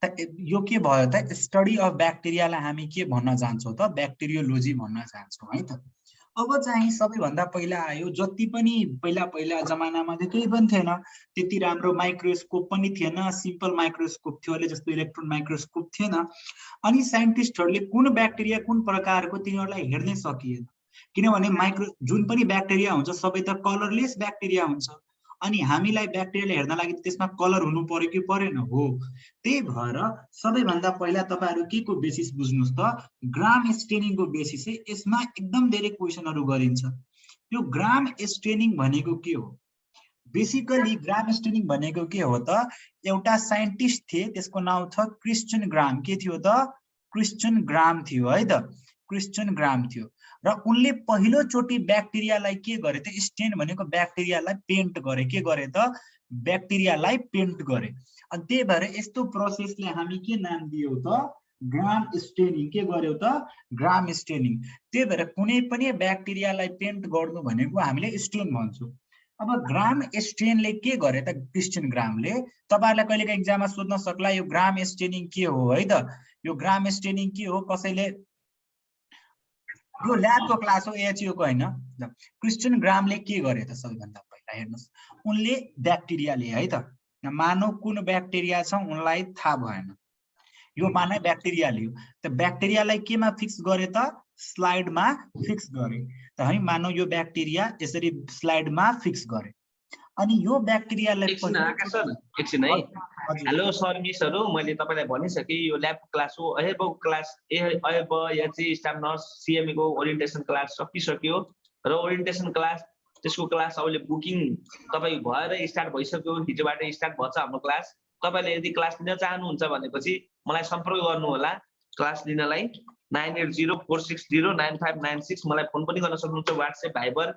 यो के भयो त स्टडी अफ ब्याक्टेरियालाई हामी के भन्न जान्छौँ त ब्याक्टेरियोलोजी भन्न चाहन्छौँ है त। अब चाहिँ सबैभन्दा पहिला आयो जति पनि पहिला जमानामा त केही पनि थिएन, त्यति राम्रो माइक्रोस्कोप पनि थिएन, सिम्पल माइक्रोस्कोप थियो अहिले जस्तो इलेक्ट्रोन माइक्रोस्कोप थिएन। अनि साइन्टिस्टहरूले कुन ब्याक्टेरिया कुन प्रकारको तिनीहरूलाई हेर्नै सकिएन, किनभने जुन पनि ब्याक्टेरिया हुन्छ सबै त कलरलेस ब्याक्टेरिया हुन्छ। अनि हामीलाई ब्याक्टेरियाले हेर्न लागि त्यसमा कलर हुनु पर्यो कि परेन? हो। त्यही भएर सबैभन्दा पहिला तपाईहरु के को बेसिस बुझ्नुस् त ग्राम स्टेनिङको बेसिस है। यसमा एकदम धेरै क्वेशनहरु गरिन्छ। यो ग्राम स्टेनिङ भनेको के हो? बेसिकली ग्राम स्टेनिङ भनेको के हो त एउटा साइन्टिस्ट थिए, त्यसको नाम छ क्रिस्चियन ग्राम। के थियो त? क्रिस्चियन ग्राम थियो है त, क्रिस्चियन ग्राम थियो। र उनले पहिलो चोटी ब्याक्टेरियालाई के गरे त स्टेन भनेको ब्याक्टेरियालाई पेन्ट गरे। के गरे त? ब्याक्टेरियालाई पेन्ट गरे। अनि त्यही भएर यस्तो प्रोसेसले हामी के नाम दियौ त? ग्राम स्टेनिङ। के गर्यो त? ग्राम स्टेनिङ। त्यही भएर कुनै पनि ब्याक्टेरियालाई पेन्ट गर्नु भनेको हामीले स्टेन भन्छौँ। अब ग्राम स्टेनले के गरे त क्रिस्चियन ग्रामले? तपाईहरुलाई कहिलेकाहीँ एक्जाममा सोध्न सक्ला यो ग्राम स्टेनिङ के हो है त। यो ग्राम स्टेनिङ के हो? कसैले यो ल्याबको क्लास हो, एएचयू को हैन। क्रिस्चियन ग्रामले के गरे त सबैभन्दा पहिला हेर्नुस्, उनले ब्याक्टेरिया लिए है त। मानव कुन ब्याक्टेरिया छ उनलाई थाहा भएन, यो मानव ब्याक्टेरिया लियो त ब्याक्टेरियालाई केमा फिक्स गरे त? स्लाइडमा फिक्स गरे। त हामी मानव यो ब्याक्टेरिया यसरी स्लाइडमा फिक्स गरे। अनि यो ब्याक्टेरियालाई एकछिन है। हेलो सर मिसहरु, मैले तपाईलाई भनिसके यो ल्याब क्लास हो। अब क्लास अब एचजी स्टाफ नर्स सीएमए को ओरिएन्टेसन क्लास सकिसक्यो र ओरिएन्टेसन क्लास त्यसको क्लास अहिले बुकिङ तपाई भएर स्टार्ट भइसक्यो। हिजोबाट स्टार्ट भछ हाम्रो क्लास। तपाईले यदि क्लास लिन चाहनुहुन्छ भनेपछि मलाई सम्पर्क गर्नु होला क्लास लिनलाई। 9804609596 मलाई फोन पनि गर्न सक्नुहुन्छ, व्हाट्सएप भाइबर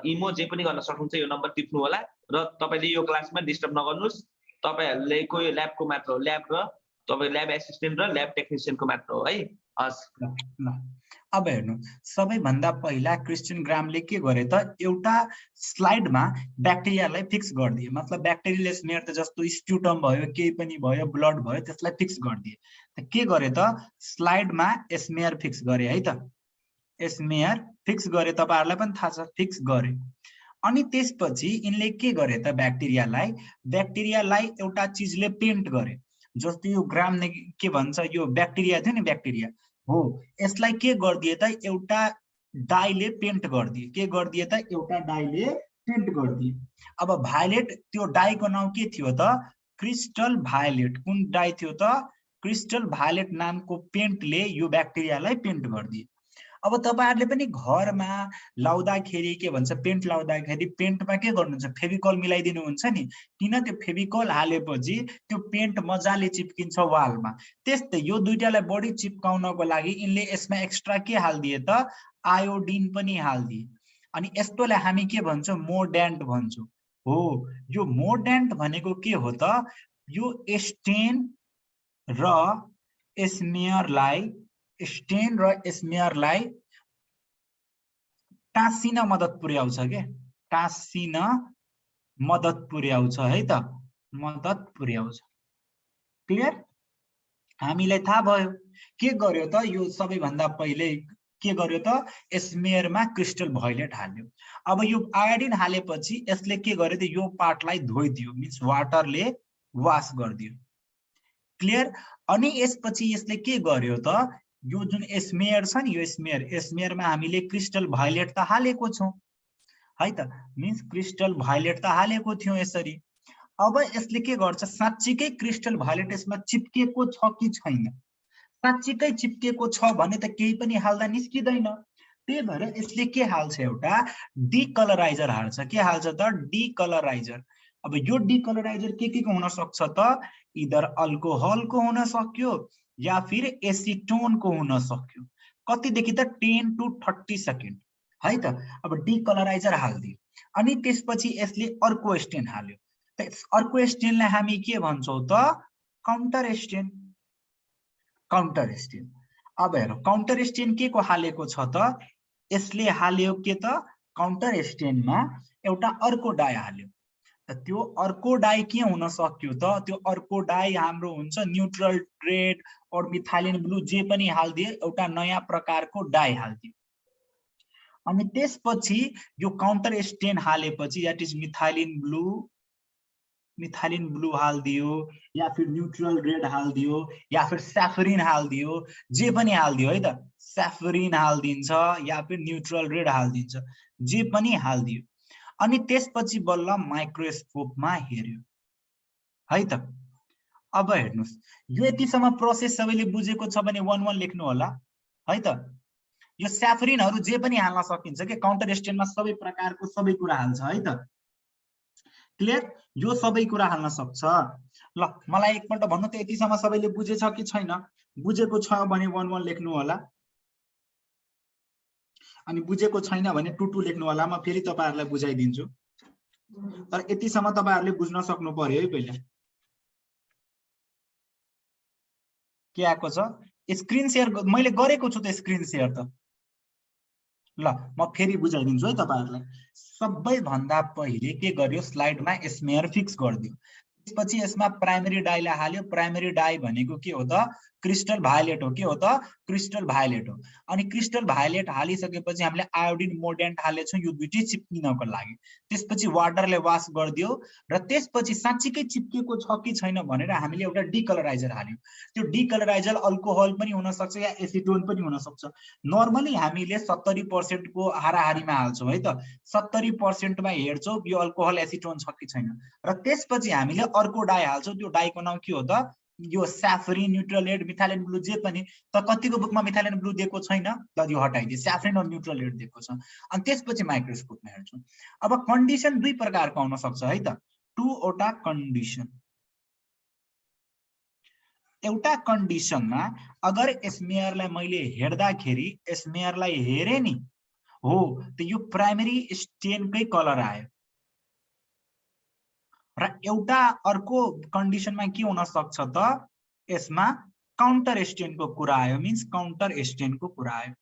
इमो जे पनि गर्न सक्नुहुन्छ। यो नम्बर टिप्नु होला र तपाईले यो क्लासमा डिस्टर्ब नगर्नुस्। तपाईहरुले को यो ल्याबको मात्र हो, ल्याब र तपाई ल्याब एसिस्टेन्ट र ल्याब टेक्निशियनको मात्र हो है। हस् ल अब हेर्नु, सबैभन्दा पहिला क्रिस्चियन ग्रामले के गरे त एउटा स्लाइडमा ब्याक्टेरियालाई फिक्स गरिदिए। मतलब ब्याक्टेरियल स्मेयर त जस्तो स्प्युटम भयो, केही पनि भयो, ब्लड भयो, त्यसलाई फिक्स गरिदिए। त के गरे त स्लाइडमा स्मेयर फिक्स गरे है त। स्मेयर फिक्स गरे, तपाईहरुलाई पनि थाहा छ फिक्स गरे। अनि त्यसपछि यिनले के गरे त ब्याक्टेरियालाई एउटा चीजले पेन्ट गरे। जस्तो यो ग्रामले के भन्छ, यो ब्याक्टेरिया थियो नि, ब्याक्टेरिया हो, यसलाई के गरिदिए त एउटा डाइले पेन्ट गरिदिए। के गरिदिए त एउटा डाइले पेन्ट गरिदिए। अब भायोलेट, त्यो डाइको नाम के थियो त? Crystal violate. कुन डाइ थियो त? क्रिस्टल भायोलेट नामको पेन्टले यो ब्याक्टेरियालाई पेन्ट गरिदिए। अब तपाईहरुले पनि घरमा लाउँदाखेरि के भन्छ, पेन्ट लाउँदाखेरि पेन्टमा के गर्नुहुन्छ? फेभिकल मिलाइदिनु हुन्छ नि। किन? त्यो फेभिकल हालेपछि त्यो पेन्ट मजाले चिप्किन्छ वालमा। त्यस्तै यो दुईटालाई बढी चिप्काउनको लागि यिनले यसमा एक्स्ट्रा के हाल्दिए त? आयोडिन पनि हाल्दिए। अनि यस्तोलाई हामी के भन्छौँ? मोर्ड्यान्ट भन्छौँ। हो, यो मोर्ड्यान्ट भनेको के हो त? यो स्टेन र स्मेयरलाई टाँसिन मद्दत पुर्याउँछ के, टाँसिन मद्दत पुर्याउँछ है त, मद्दत पुर्याउँछ। क्लियर? हामीलाई थाहा भयो के गर्यो त यो सबैभन्दा पहिले के गर्यो त स्मेयरमा क्रिस्टल भायोलेट हाल्यो। अब यो आयोडिन हालेपछि यसले के गर्यो त यो पार्टलाई धोइदियो, मिन्स वाटरले वाश गरिदियो। क्लियर? अनि यसपछि यसले के गर्यो त यो जुन स्मेयर छ नि, यो स्मेयरमा हामीले क्रिस्टल भायोलेट त हालेको छौं है त, मिन्स क्रिस्टल भायोलेट त हालेको थियौं यसरी। अब यसले के गर्छ? साच्चीकै क्रिस्टल भायोलेट यसमा चिप्केको छ कि छैन? साच्चीकै चिप्केको छ भने त केही पनि हाल्दा निस्किदैन। त्यही भएर यसले के हाल्छ? एउटा डिकलराइजर हाल्छ। के हाल्छ त? डिकलराइजर। अब यो डिकलराइजर के को हुन सक्छ त? इधर अल्कोहलको हुन सक्यो या फिर एसिटोनको हुन सक्यो। कतिदेखि त 10 to 30 सेकेन्ड है त। अब डिकलराइजर हाल्दियो अनि त्यसपछि यसले अर्को स्टेन हाल्यो। अर्को स्टेनलाई हामी के भन्छौं त? Counter stain. Counter stain. अब हेर, काउन्टर स्टेन के को हालेको छ त? यसले हाल्यो के त? काउन्टर स्टेनमा एउटा अर्को डाइ हाल्यो। त त्यो अर्को डाई के हुन सक्यो त? त्यो अर्को डाई हाम्रो हुन्छ न्यूट्रल रेड और मिथाइलिन ब्लू जे पनि हाल्दिए एउटा नयाँ प्रकारको डाई हाल्दियो। अनि त्यसपछि यो काउन्टर स्टेन हालेपछि द्याट इज मिथाइलिन ब्लू हाल्दियो या फिर न्यूट्रल रेड हाल्दियो या फिर सैफरिन हाल्दियो, जे पनि हाल्दियो है त। सैफरिन हाल्दिन्छ या फिर न्यूट्रल रेड हाल्दिन्छ, जे पनि हाल्दियो। अनि त्यसपछि बल्ल माइक्रोस्कोपमा हेर्यो है त। अब हेर्नुस्, यो यतिसम्म प्रोसेस सबैले बुझेको छ भने 1-1 लेख्नु होला है त। यो सैफरिनहरु जे पनि हाल्न सकिन्छ के, काउन्टर स्टेनमा सबै प्रकारको सबै कुरा हाल्छ है त। क्लियर? यो सबै कुरा हाल्न सक्छ। ल मलाई एकपल्ट भन्नु त यतिसम्म सबैले बुझेछ कि छैन? बुझेको छ भने 1-1 लेख्नु होला, अनि बुझेको छैन भने 2-2 लेख्नु होला। म फेरि तपाईहरुलाई बुझाइदिन्छु, तर यतिसम्म तपाईहरुले बुझ्न सक्नु पर्यो है पहिला। के आएको छ? स्क्रिन शेयर मैले गरेको छु त स्क्रिन शेयर त। ल म फेरि बुझाइदिन्छु है तपाईहरुलाई। सबैभन्दा पहिले के गर्यो, स्लाइडमा स्मेयर फिक्स गर्दियो। त्यसपछि यसमा प्राइमरी डाइलाई हाल्यो। प्राइमरी डाइ भनेको के हो त? क्रिस्टल भायोलेट हो। के हो त? क्रिस्टल भायोलेट हो। अनि क्रिस्टल भायोलेट हालिसकेपछि हामीले आयोडिन मोर्डेन्ट हालेछौँ यो दुईटै चिप्किनको लागि। त्यसपछि वाटरले वाश गरिदियो र त्यसपछि साँच्चीकै चिप्केको छ कि छैन भनेर हामीले एउटा डिकलराइजर हाल्यो। त्यो डिकलराइजर अल्कोहल पनि हुन सक्छ या एसिटोन पनि हुन सक्छ। नर्मली हामीले 70% को हाराहारीमा हाल्छौँ है त। 70% मा हेर्छौँ यो अल्कोहल एसिटोन छ कि छैन, र त्यसपछि हामीले अर्को डाई हाल्छौँ। त्यो डाईको नाम के हो त? यो saffron, neutral red, methylene blue जे पनि। त कतिको बुकमा मिथाइलिन ब्लू दिएको छैन त यो हटाइदिए, सैफरिन और न्यूट्रल रेड दिएको छ। अनि त्यसपछि माइक्रोस्कोपमा हेर्छौँ। अब कन्डिसन दुई प्रकारको हुन सक्छ है त। 2 वटा कन्डिसन। एउटा कन्डिसनमा अगर स्मेयरलाई मैले हेर्दाखेरि स्मेयरलाई हेरे नि हो त यो प्राइमरी स्टेनकै कलर आयो, र एउटा अर्को कन्डिसनमा के हुन सक्छ त? यसमा काउन्टर स्टेनको कुरा आयो, मिन्स काउन्टर स्टेनको कुरा आयो।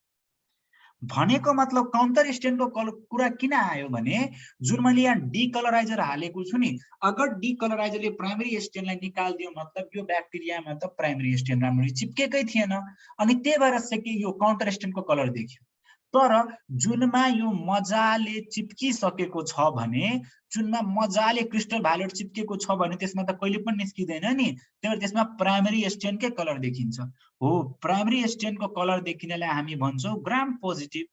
भनेको मतलब काउन्टर स्टेनको कुरा किन आयो भने जुन मैले यहाँ डिकलराइजर हालेको छु नि, अगर डिकलराइजरले प्राइमरी स्टेनलाई निकाल्दियो मतलब यो ब्याक्टेरियामा त प्राइमरी स्टेन राम्ररी चिप्केकै थिएन, अनि त्यही भएर चाहिँ यो काउन्टर स्टेनको कलर देखियो। तर जुनमा यो मजाले चिप्किसकेको छ भने, जुनमा मजाले क्रिस्टल भायोलेट चिप्केको छ भने त्यसमा त कहिले पनि निस्किदैन नि, त्यही भएर त्यसमा प्राइमरी स्टेनकै कलर देखिन्छ। हो, प्राइमरी स्टेनको कलर देखिनेलाई हामी भन्छौँ ग्राम पोजिटिभ,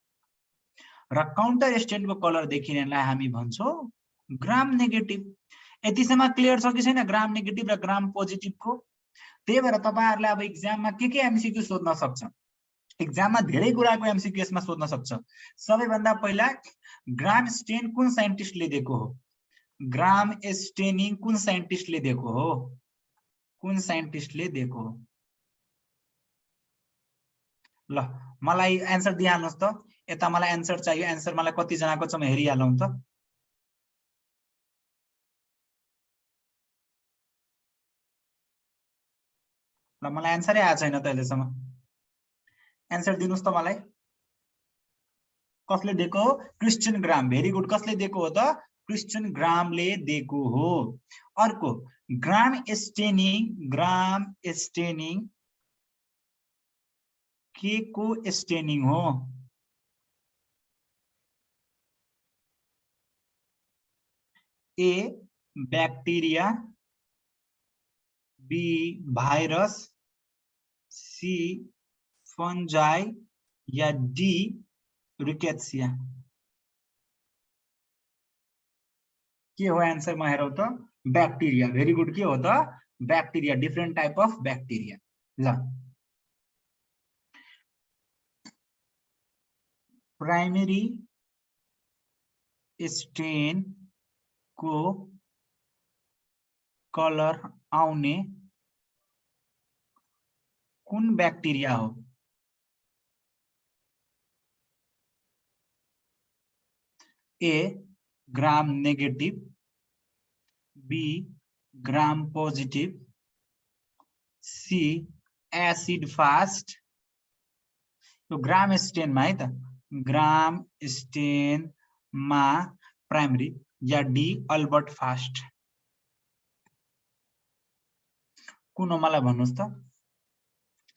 र काउन्टर स्टेनको कलर देखिनेलाई हामी भन्छौँ ग्राम नेगेटिभ। यतिसम्म क्लियर छ कि छैन ग्राम नेगेटिभ र ग्राम पोजिटिभको? त्यही भएर तपाईहरुलाई अब एक्जाममा के एमसीक्यू सोध्न सक्छ, एक्जाममा धेरै कुराको एमसीक्यू यसमा सोध्न सक्छ। सबैभन्दा पहिला ग्राम स्टेन कुन साइन्टिस्टले दिएको हो? ग्राम स्टेनिङ कुन साइन्टिस्टले दिएको हो? कुन साइन्टिस्टले दिएको हो? ल मलाई एन्सर दिइहाल्नुस् त। यता मलाई एन्सर चाहियो। एन्सर मलाई कति जनाको छ म हेरिहालौँ त। ल मलाई एन्सरै आएको छैन त अहिलेसम्म। एन्सर दिनुस् त मलाई। कसले दिएको हो? Christian Gram. Very good. कसले दिएको हो त? क्रिस्चियन ग्रामले दिएको हो। अर्को ग्राम स्टेनिङ। ग्राम स्टेनिङ के को स्टेनिङ हो? A bacteria, B virus, C fungi, या डी रिकेट्सिया? के हो एन्सर? म हेरौँ त। ब्याक्टेरिया। Very good. के हो त? Bacteria. Different type of bacteria. ल प्राइमरी स्टेन को कलर आउने कुन ब्याक्टेरिया हो? A gram negative, B gram positive, C acid fast. यो ग्राम स्टेनमा है त। ग्राम स्टेनमा प्राइमरी या डी अल्बर्ट फास्ट? कुन हो मलाई भन्नुस् त?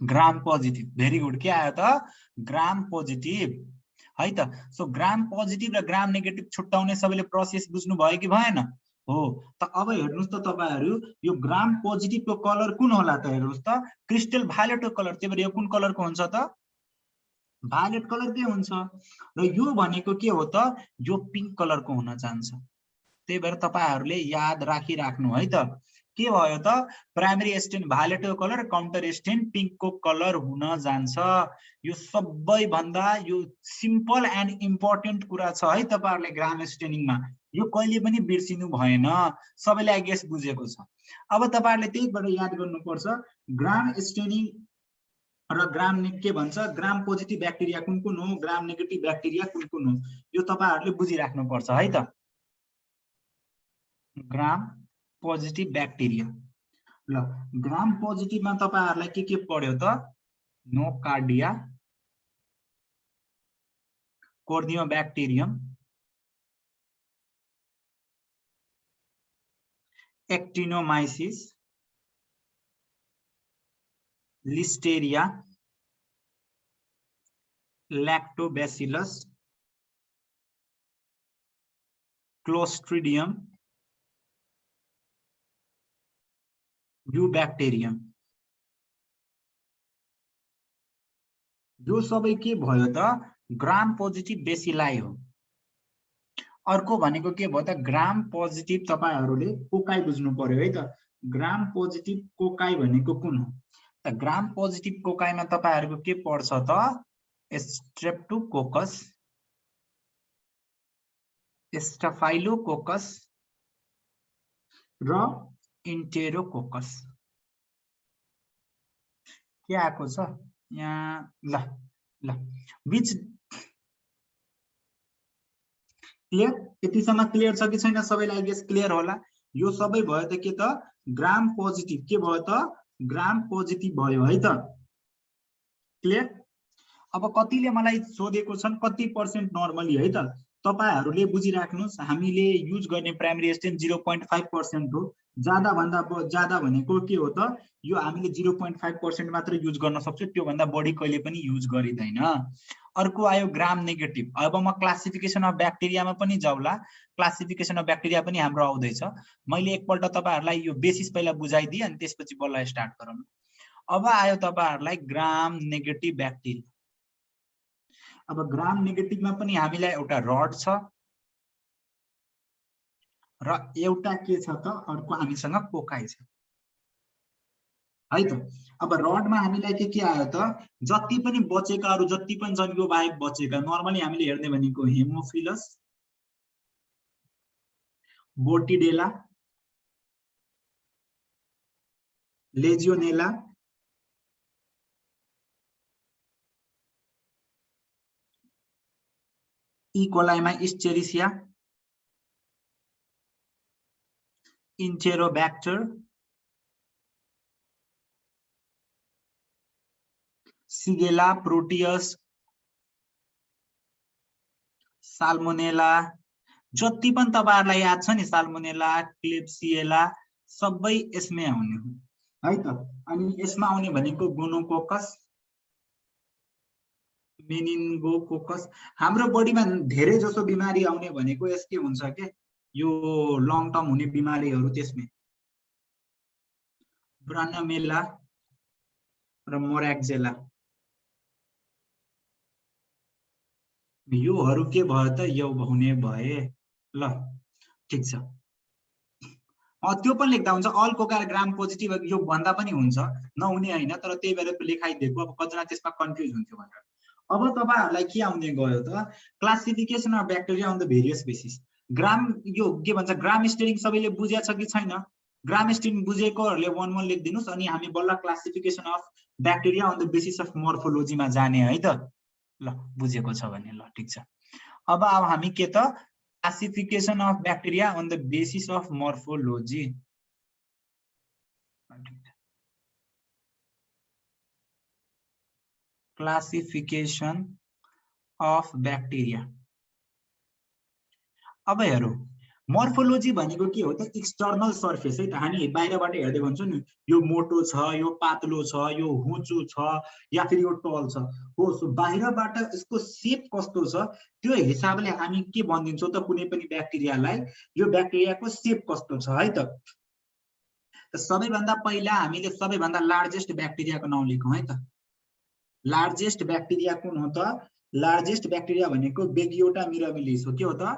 Gram positive, very good. के आयो त? ग्राम पोजिटिभ है त। सो ग्राम पोजिटिभ र ग्राम नेगेटिभ छुट्याउने सबैले प्रोसेस बुझ्नु भयो कि भएन? हो त। अब हेर्नुस् त तपाईहरु, यो ग्राम पोजिटिभको कलर कुन होला त? हेर्नुस् त, क्रिस्टल भायोलेटको कलर। त्यही भएर यो कुन कलरको हुन्छ त? भायोलेट कलरकै हुन्छ। र यो भनेको के हो त? यो पिंक कलरको हुन जान्छ। त्यही भएर तपाईहरुले याद राखिराख्नु है त। के भयो त? प्राइमरी स्टेन भायोलेटको कलर, काउन्टर स्टेन पिंकको कलर हुन जान्छ। यो सबैभन्दा यो सिम्पल एन्ड इम्पोर्टेन्ट कुरा छ है तपाईहरुले ग्राम स्टेनिङमा। यो कहिले पनि बिर्सिनु भएन। सबैले आई गेस बुझेको छ। अब तपाईहरुले त्यहीबाट याद गर्नुपर्छ, ग्राम स्टेनिङ र ग्राम के भन्छ, ग्राम पोजिटिभ ब्याक्टेरिया कुन कुन हो, ग्राम नेगेटिभ ब्याक्टेरिया कुन कुन हो, यो तपाईहरुले बुझिराख्नु पर्छ है त। Gram positive bacteria. ल, ग्राम पोजिटिभमा तपाईहरुलाई के पढ्यो त? Nocardia, corynebacterium, actinomyces, listeria, lactobacillus, clostridium, eubacterium. यो सबै के भयो त? ग्राम पोजिटिभ बेसिलाई हो। अर्को भनेको के भयो त? ग्राम पोजिटिभ तपाईहरुले कोकाई बुझ्नु पर्यो है त। ग्राम पोजिटिभ कोकाई भनेको कुन हो त? ग्राम पोजिटिभ कोकाईमा तपाईहरुको के पर्छ त? स्ट्रेप्टोकोकस, स्टाफाइलोकोकस र इन्टेरोकोकस। के आएको छ यहाँ? ल ल, बीच क्लियर? यतिसम्म क्लियर छ कि छैन? सबैलाई गेस क्लियर होला। यो सबै भयो त के त? Gram positive. के भयो त? ग्राम पोजिटिभ भयो है त। क्लियर? अब कतिले मलाई सोधेको छन् कति % नर्मली है त? तपाईहरुले बुझिराख्नुस्, हामीले युज गर्ने प्राइमरी स्टेन 0.5% हो। ज्यादा भन्दा ज्यादा भनेको के हो त? यो हामीले 0.5% मात्र युज गर्न सक्छौं, त्यो भन्दा बढी कहिले पनि युज गरिदैन। अर्को आयो ग्राम नेगेटिभ। अब म क्लासिफिकेसन अफ ब्याक्टेरियामा पनि जाउला। क्लासिफिकेसन अफ ब्याक्टेरिया पनि हाम्रो आउँदैछ। मैले एकपल्ट तपाईहरुलाई यो बेसिस पहिला बुझाइदिए अनि त्यसपछि बल्ल स्टार्ट गरौँ। अब आयो तपाईहरुलाई ग्राम नेगेटिभ ब्याक्टेरिया। अब ग्राम नेगेटिभमा पनि हामीलाई एउटा रड छ र एउटा के छ त? अर्को हामीसँग कोकाई छ है त। अब रडमा हामीलाई के आयो त? जति पनि बचेकाहरु जति पनि छन् यो बाहेक बचेका, नर्मली हामीले हेर्ने भनेको हेमोफिलस, बोटिडेला, लेजियोनेला, इकोलाइमा इस्चेरिसिया, इन्टेरोबैक्टर, सिगेला, प्रोटियस, साल्मोनेला, जति पनि तपाईहरुलाई याद छ नि, साल्मोनेला, क्लेब्सिएला, सबै यसमै आउने हो है त। अनि यसमा आउने भनेको गोनोकोकस, मेनिन्गोकोकस। हाम्रो बडीमा धेरै जसो बिमारी आउने भनेको यस के हुन्छ के? यो लङ टर्म हुने बिमारीहरु, त्यसमै ब्रानमेला र मोराक्जेला। योहरु के भयो त? यो हुने भए। ल, ठीक छ। त्यो पनि लेख्दा हुन्छ, अल कोका ग्राम पोजिटिभ यो भन्दा पनि हुन्छ, नहुने हैन, तर त्यही भएर लेखाइदिएको। अब कतिजना त्यसमा कन्फ्युज हुन्थ्यो भनेर। अब तपाईहरुलाई के आउने गयो त? Classification of bacteria on the various basis. Gram यो के भन्छ? ग्राम स्टेनिङ सबैले बुझेछ कि छैन? ग्राम स्टेनिङ बुझेकोहरुले 1 लेखिदिनुस्, अनि हामी बल्ल classification of bacteria on the basis of मोर्फोलोजीमा जाने है त। ल, बुझेको छ भने ल, ठीक छ। अब हामी के त? Classification of bacteria on the basis of morphology. Classification of bacteria. अब हेरौँ, मर्फोलोजी भनेको के हो त एक्सटर्नल सर्फेस है त हामी बाहिरबाट हेर्दै भन्छौँ नि यो मोटो छ यो पातलो छ यो हुचो छ या फिर यो टल छ हो सो बाहिरबाट यसको सेप कस्तो छ त्यो हिसाबले हामी के भनिदिन्छौँ त कुनै पनि ब्याक्टेरियालाई यो ब्याक्टेरियाको सेप कस्तो छ है त सबैभन्दा पहिला हामीले सबैभन्दा लार्जेस्ट ब्याक्टेरियाको नाम लेखौँ है त लार्जेस्ट ब्याक्टेरिया कुन हो त लार्जेस्ट ब्याक्टेरिया भनेको बेगियोटा मिराबिलिस हो के हो त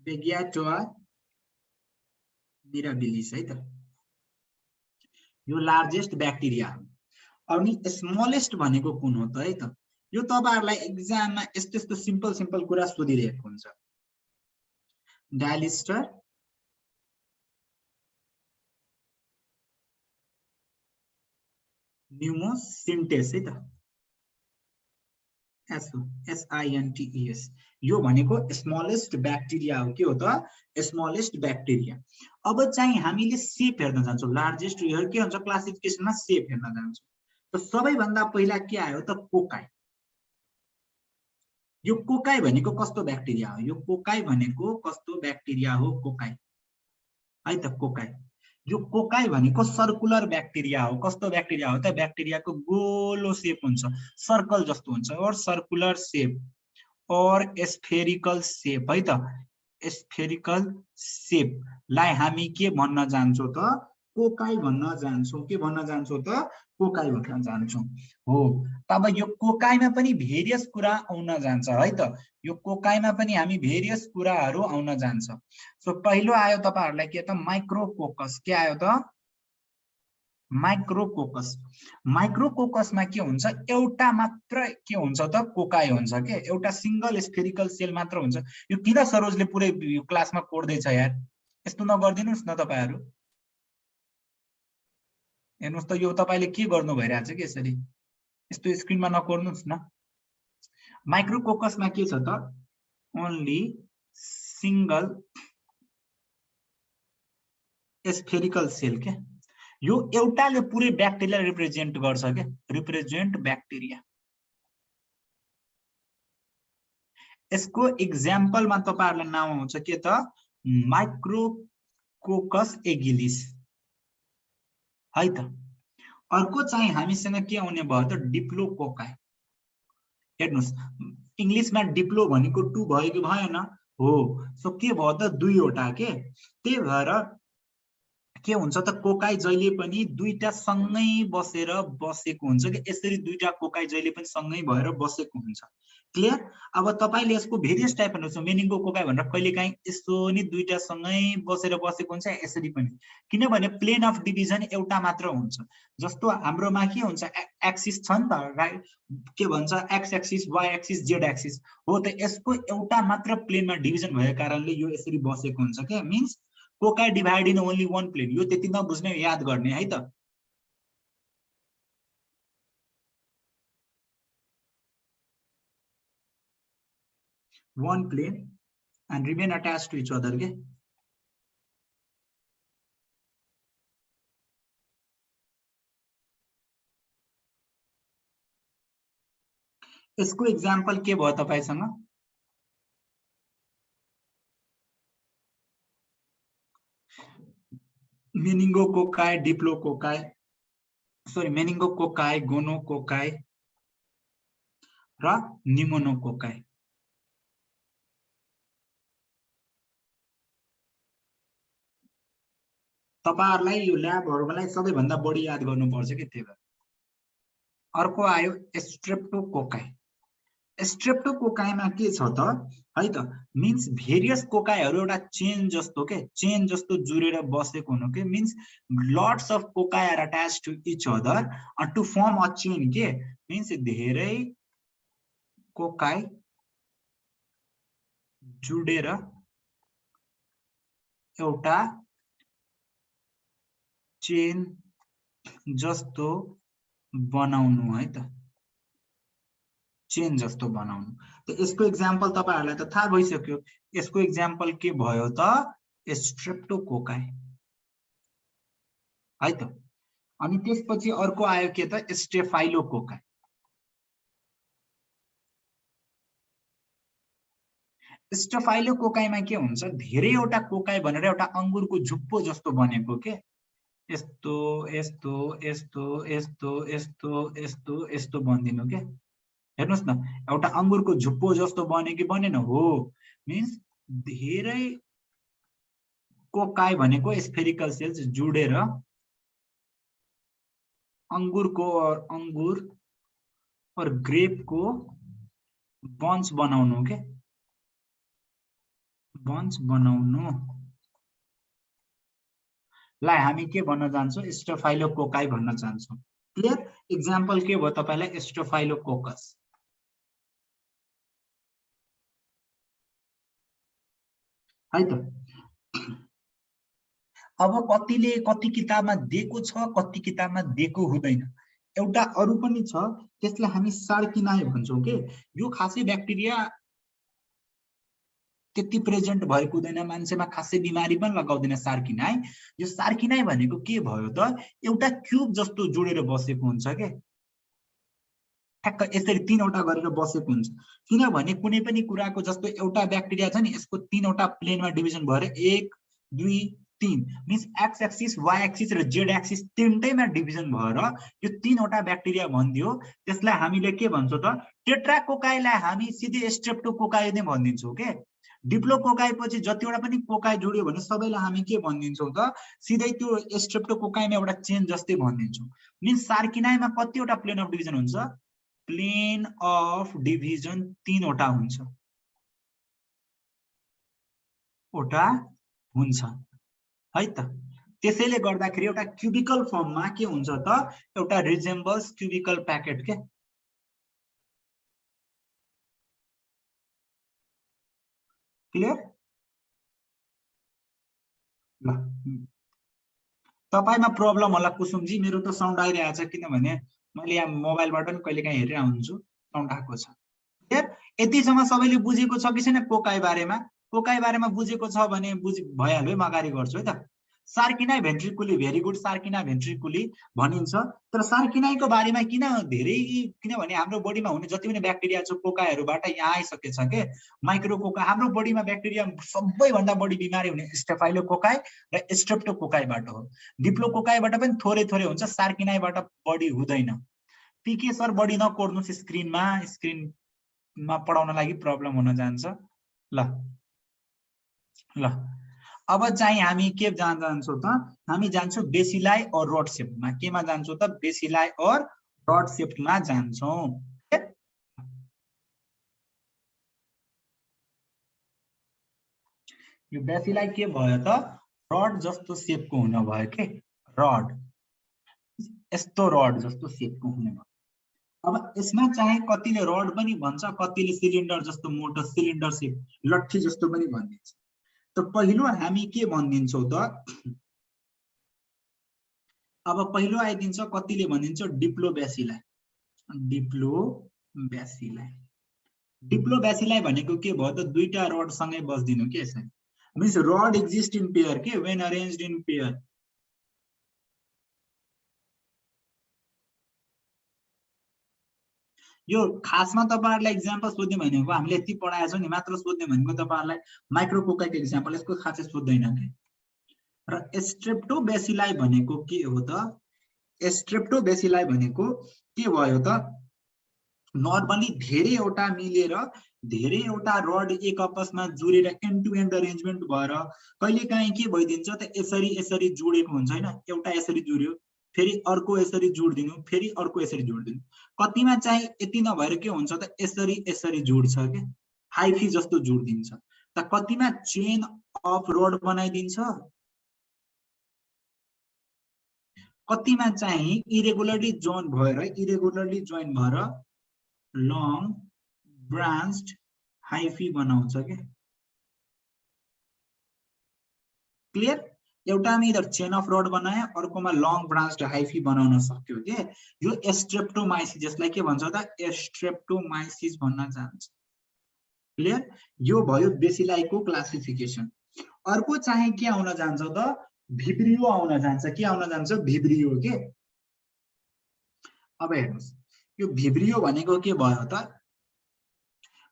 बेगियोटा मिराबिलिस है त यो लार्जेस्ट ब्याक्टेरिया हो अनि स्मलेस्ट भनेको कुन हो त है त यो तपाईहरुलाई एक्जाममा यस्तो यस्तो सिम्पल कुरा सोधिरहेको हुन्छ डायलिस्टर न्यूमोसिन्टेस है त SINTES यो भनेको स्मलेस्ट ब्याक्टेरिया हो के हो त स्मलेस्ट ब्याक्टेरिया अब चाहिँ हामीले सेप हेर्न जान्छौं लार्जेस्ट यो के हुन्छ क्लासिफिकेसनमा सेप हेर्न जान्छौं त सबैभन्दा पहिला के आयो त कोकाई यो कोकाई भनेको कस्तो ब्याक्टेरिया हो यो कोकाई भनेको कस्तो ब्याक्टेरिया हो कोकाई है त कोकाई यो कोकाई भनेको सर्कुलर ब्याक्टेरिया हो कस्तो ब्याक्टेरिया हो त ब्याक्टेरियाको गोलो सेप हुन्छ सर्कल जस्तो हुन्छ और सर्कुलर सेप और स्फेरिकल सेप है त स्फेरिकल सेप लाई हामी के भन्न जान्छौं त कोकाई भन्न जान्छौं के भन्न जान्छौं त कोकाई भन्न जान्छौं हो तब यो कोकाईमा पनि भेरियस कुरा आउन जान्छ है त यो कोकाईमा पनि हामी भेरियस कुराहरु आउन जान्छ सो पहिलो आयो तपाईहरुलाई के त माइक्रोकोकस के आयो त माइक्रोकोकस माइक्रोकोकसमा के हुन्छ एउटा मात्र के हुन्छ त कोकाई हुन्छ के एउटा सिंगल स्फेरिकल सेल मात्र हुन्छ यो किन सरोजले पुरै यो क्लासमा कोड्दै छ यार यस्तो नगर्दिनुस् न तपाईहरु हेर्नुस् त यो तपाईले के गर्नु भइराछ के यसरी यस्तो स्क्रिनमा नकोर्नुस् न माइक्रोकोकसमा के छ त ओन्ली सिंगल स्फेरिकल सेल के यो एउटाले पुरै ब्याक्टेरिया रिप्रेजेन्ट गर्छ के रिप्रेजेन्ट ब्याक्टेरिया यसको एक्जाम्पलमा तपाईहरुलाई नाम आउँछ के त माइक्रोकोकस एगिलिस है त अर्को चाहिँ हामीसँग के आउने भयो त डिप्लोकोकाई हेर्नुस् इंग्लिशमा डिप्लो भनेको 2 भएको भएन हो सो के भयो त दुईवटा के त्यही भएर के हुन्छ त कोकाई जहिले पनि दुईटा सँगै बसेर बसेको हुन्छ कि यसरी दुईटा कोकाई जहिले पनि सँगै भएर बसेको हुन्छ क्लियर अब तपाईले यसको भेरियस टाइप हेर्नुस् मेनिंगो कोकाई भनेर कहिलेकाहीँ यस्तो नि दुईटा सँगै बसेर बसेको हुन्छ यसरी पनि किनभने प्लेन अफ डिभिजन एउटा मात्र हुन्छ जस्तो हाम्रोमा के हुन्छ एक्सिस छ नि त राइट के भन्छ X axis Y axis Z axis हो त यसको एउटा मात्र प्लेनमा डिभिजन भएको कारणले यो यसरी बसेको हुन्छ के means cocci divide in only one plane यो त्यति नबुझ्ने याद गर्ने है त one plane and remain attached to each other के यसको एक्जाम्पल के भयो तपाईसँग मेनिंगोकोकाई डिप्लोकोकाई सरी मेनिंगोकोकाई गोनोकोकाई र न्युमोनोकोकाई तपाईहरुलाई यो ल्याबहरुलाई सबैभन्दा बढी याद गर्नुपर्छ के त्यही भएर अर्को आयो स्ट्रेप्टोकोकाई स्ट्रेप्टोकोकाईमा के छ त है त मीन्स भेरियस कोकाईहरु एउटा चेन जस्तो के चेन जस्तो जुरेर बसेको हुनु के means lots of cocci are attached to each other to form a chain के मीन्स धेरै कोकाई जुडेर एउटा चेन जस्तो बनाउनु है त चेन जस्तो बनाउनु त यसको एक्जाम्पल तपाईहरुलाई त थाहा भइसक्यो यसको एक्जाम्पल के भयो त स्ट्रेप्टोकोकाई है त अनि त्यसपछि अर्को आयो के त स्टेफाइलोकोकाई स्टफाइलोकोकाईमा के हुन्छ, धेरैवटा कोकाई भनेर एउटा अंगुरको झुप्पो जस्तो बनेको के, यस्तो यस्तो यस्तो यस्तो यस्तो यस्तो यस्तो बनिदिनु के। हेर्नुस् न, एउटा अंगुरको झुप्पो जस्तो बन्यो कि बनेन? हो, मिन्स धेरै कोकाई भनेको स्फेरिकल सेल्स जुडेर अंगुरको अंगुर और ग्रेपको बन्च बनाउनु के, बन्च बनाउनु लाई हामी के भन्न जान्छौँ? स्टफाइलोकोकाई भन्न जान्छौँ। क्लियर? एक्जाम्पल के भयो तपाईलाई? स्टफाइलोकोकस। है त। अब कतिले कति किताबमा दिएको छ, कति किताबमा दिएको हुँदैन। एउटा अरु पनि छ, त्यसलाई हामी सार्किनाई भन्छौँ के। यो खासै ब्याक्टेरिया त्यति प्रेजेन्ट भएको हुँदैन, मान्छेमा खासै बिमारी पनि लगाउँदैन सार्किनाई। यो सार्किनाई भनेको के भयो त? एउटा क्युब जस्तो जोडेर बसेको हुन्छ के, ठ्याक्क यसरी तीनवटा गरेर बसेको हुन्छ। किनभने कुनै पनि कुराको जस्तो एउटा ब्याक्टेरिया छ नि, यसको तीनवटा प्लेनमा डिभिजन भएर 1 2 3 means X axis, Y axis र जेड एक्सिस तीनटैमा डिभिजन भएर यो तीनवटा ब्याक्टेरिया भनिदियो। त्यसलाई हामीले के भन्छौँ त? टेट्राकोकाईलाई हामी सिधै स्ट्रेप्टोकोकाई नै भनिदिन्छौँ के। डिप्लोकोकाई पछि जतिवटा पनि कोकाई जोड्यो भने सबैलाई हामी के भनिदिन्छौँ त? सिधै त्यो स्ट्रेप्टोकोकाईमा एउटा चेन जस्तै भनिदिन्छौँ। मिन्स सार्किनाईमा कतिवटा प्लेन अफ डिभिजन हुन्छ? प्लेन अफ डिभिजन तीनवटा हुन्छ, ओटा हुन्छ है त। त्यसैले गर्दाखेरि एउटा क्युबिकल फर्ममा के हुन्छ त? एउटा रिजेम्बल्स क्युबिकल प्याकेट के। क्लियर? ल, तपाईमा प्रब्लम होला कुसुमजी, मेरो त साउन्ड आइरहेको छ, किनभने मैले यहाँ मोबाइलबाट पनि कहिलेकाहीँ हेरेर हुन्छु, साउन्ड आएको छ। क्लियर? यतिसम्म सबैले बुझेको छ कि छैन कोकाई बारेमा? कोकाई बारेमा बुझेको छ भने भइहाल्यो, म अगाडि गर्छु है त। सार्किनाई भेन्ट्रिकुली, भेरी गुड, सार्किना भेन्ट्रिकुली भनिन्छ। तर सार्किनाईको बारेमा किन धेरै, किनभने हाम्रो बडीमा हुने जति पनि ब्याक्टेरिया छ कोकाईहरुबाट यहाँ आइसकेछ के। माइक्रोकोका, हाम्रो बडीमा ब्याक्टेरिया सबैभन्दा बढी बिमारी हुने स्टेफाइलोकोकाई र स्ट्रेप्टोकोकाईबाट हो। डिप्लोकोकाईबाट पनि थोरै थोरै हुन्छ, सार्किनाईबाट बढी हुँदैन। पीके सर बढी नकोर्नुस् स्क्रिनमा, स्क्रिनमा पढाउन लागि प्रब्लम हुन जान्छ। ल ल, अब चाहिँ हामी के जान्छौँ त? हामी जान्छौँ बेसिलाई और रड सेप्टमा। केमा जान्छौँ त? बेसिलाई और रड सेप्टमा जान्छौँ। यो बेसिलाई के भयो त? रड जस्तो सेपको हुन भयो के, रड यस्तो रड जस्तो सेपको हुने भयो। अब यसमा चाहिँ कतिले रड पनि भन्छ, कतिले सिलिन्डर जस्तो मोटो सिलिन्डर सेप, लट्ठी जस्तो पनि भनिन्छ। त पहिलो हामी के भनिदिन्छौँ त? अब पहिलो आइदिन्छ, कतिले भनिन्छ डिप्लोबेसिलाई। डिप्लोबेसिलाई, डिप्लोबेसिलाई भनेको के भयो त? दुईटा रड सँगै बस्दिनु के यसरी। Means rod exist in pair के, व्हेन अरेन्ज्ड इन पेयर। यो खासमा तपाईहरुलाई एक्जाम्पल सोध्ने भनेको हामीले यति पढाएको छौं नि, मात्र सोध्ने भनेको तपाईहरुलाई माइक्रोकोकाईको एक्जाम्पल, यसको खासै सोध्दैन के। र स्ट्रेप्टोबेसिलाई भनेको के हो त? स्ट्रेप्टोबेसिलाई भनेको के भयो त? नर्मली धेरैवटा मिलेर धेरैवटा रड एक आपसमा जोडेर एन्ड टु एन्ड अरेन्जमेन्ट भएर कहिलेकाहीँ के भइदिन्छ त? यसरी यसरी जोडेको हुन्छ हैन, एउटा यसरी जोड्यो, फेरि अर्को यसरी जोड्दिनु, फेरि अर्को यसरी जोड्दिनु। कतिमा चाहिँ यति नभएर के हुन्छ त? यसरी यसरी जोड्छ के, हाइफी जस्तो जोड्दिन्छ। त कतिमा चेन अफ रड बनाइदिन्छ, कतिमा चाहिँ इरेगुलरली जोइन भएर लङ ब्रान्च्ड हाइफी बनाउँछ के। क्लियर? एउटामा इधर चेन अफ रड बनायो, अर्कोमा लङ ब्रान्च्ड हाइफी बनाउन सक्यो के। यो स्ट्रेप्टोमाइसिस, जसलाई के भन्छ त? स्ट्रेप्टोमाइसिस भन्न जान्छ। क्लियर? यो भयो बेसिलाईको क्लासिफिकेसन। अर्को चाहिँ के आउन जान्छ त? भिब्रियो आउन जान्छ। के आउन जान्छ? भिब्रियो के। अब हेर्नुस्, यो भिब्रियो भनेको के भयो त?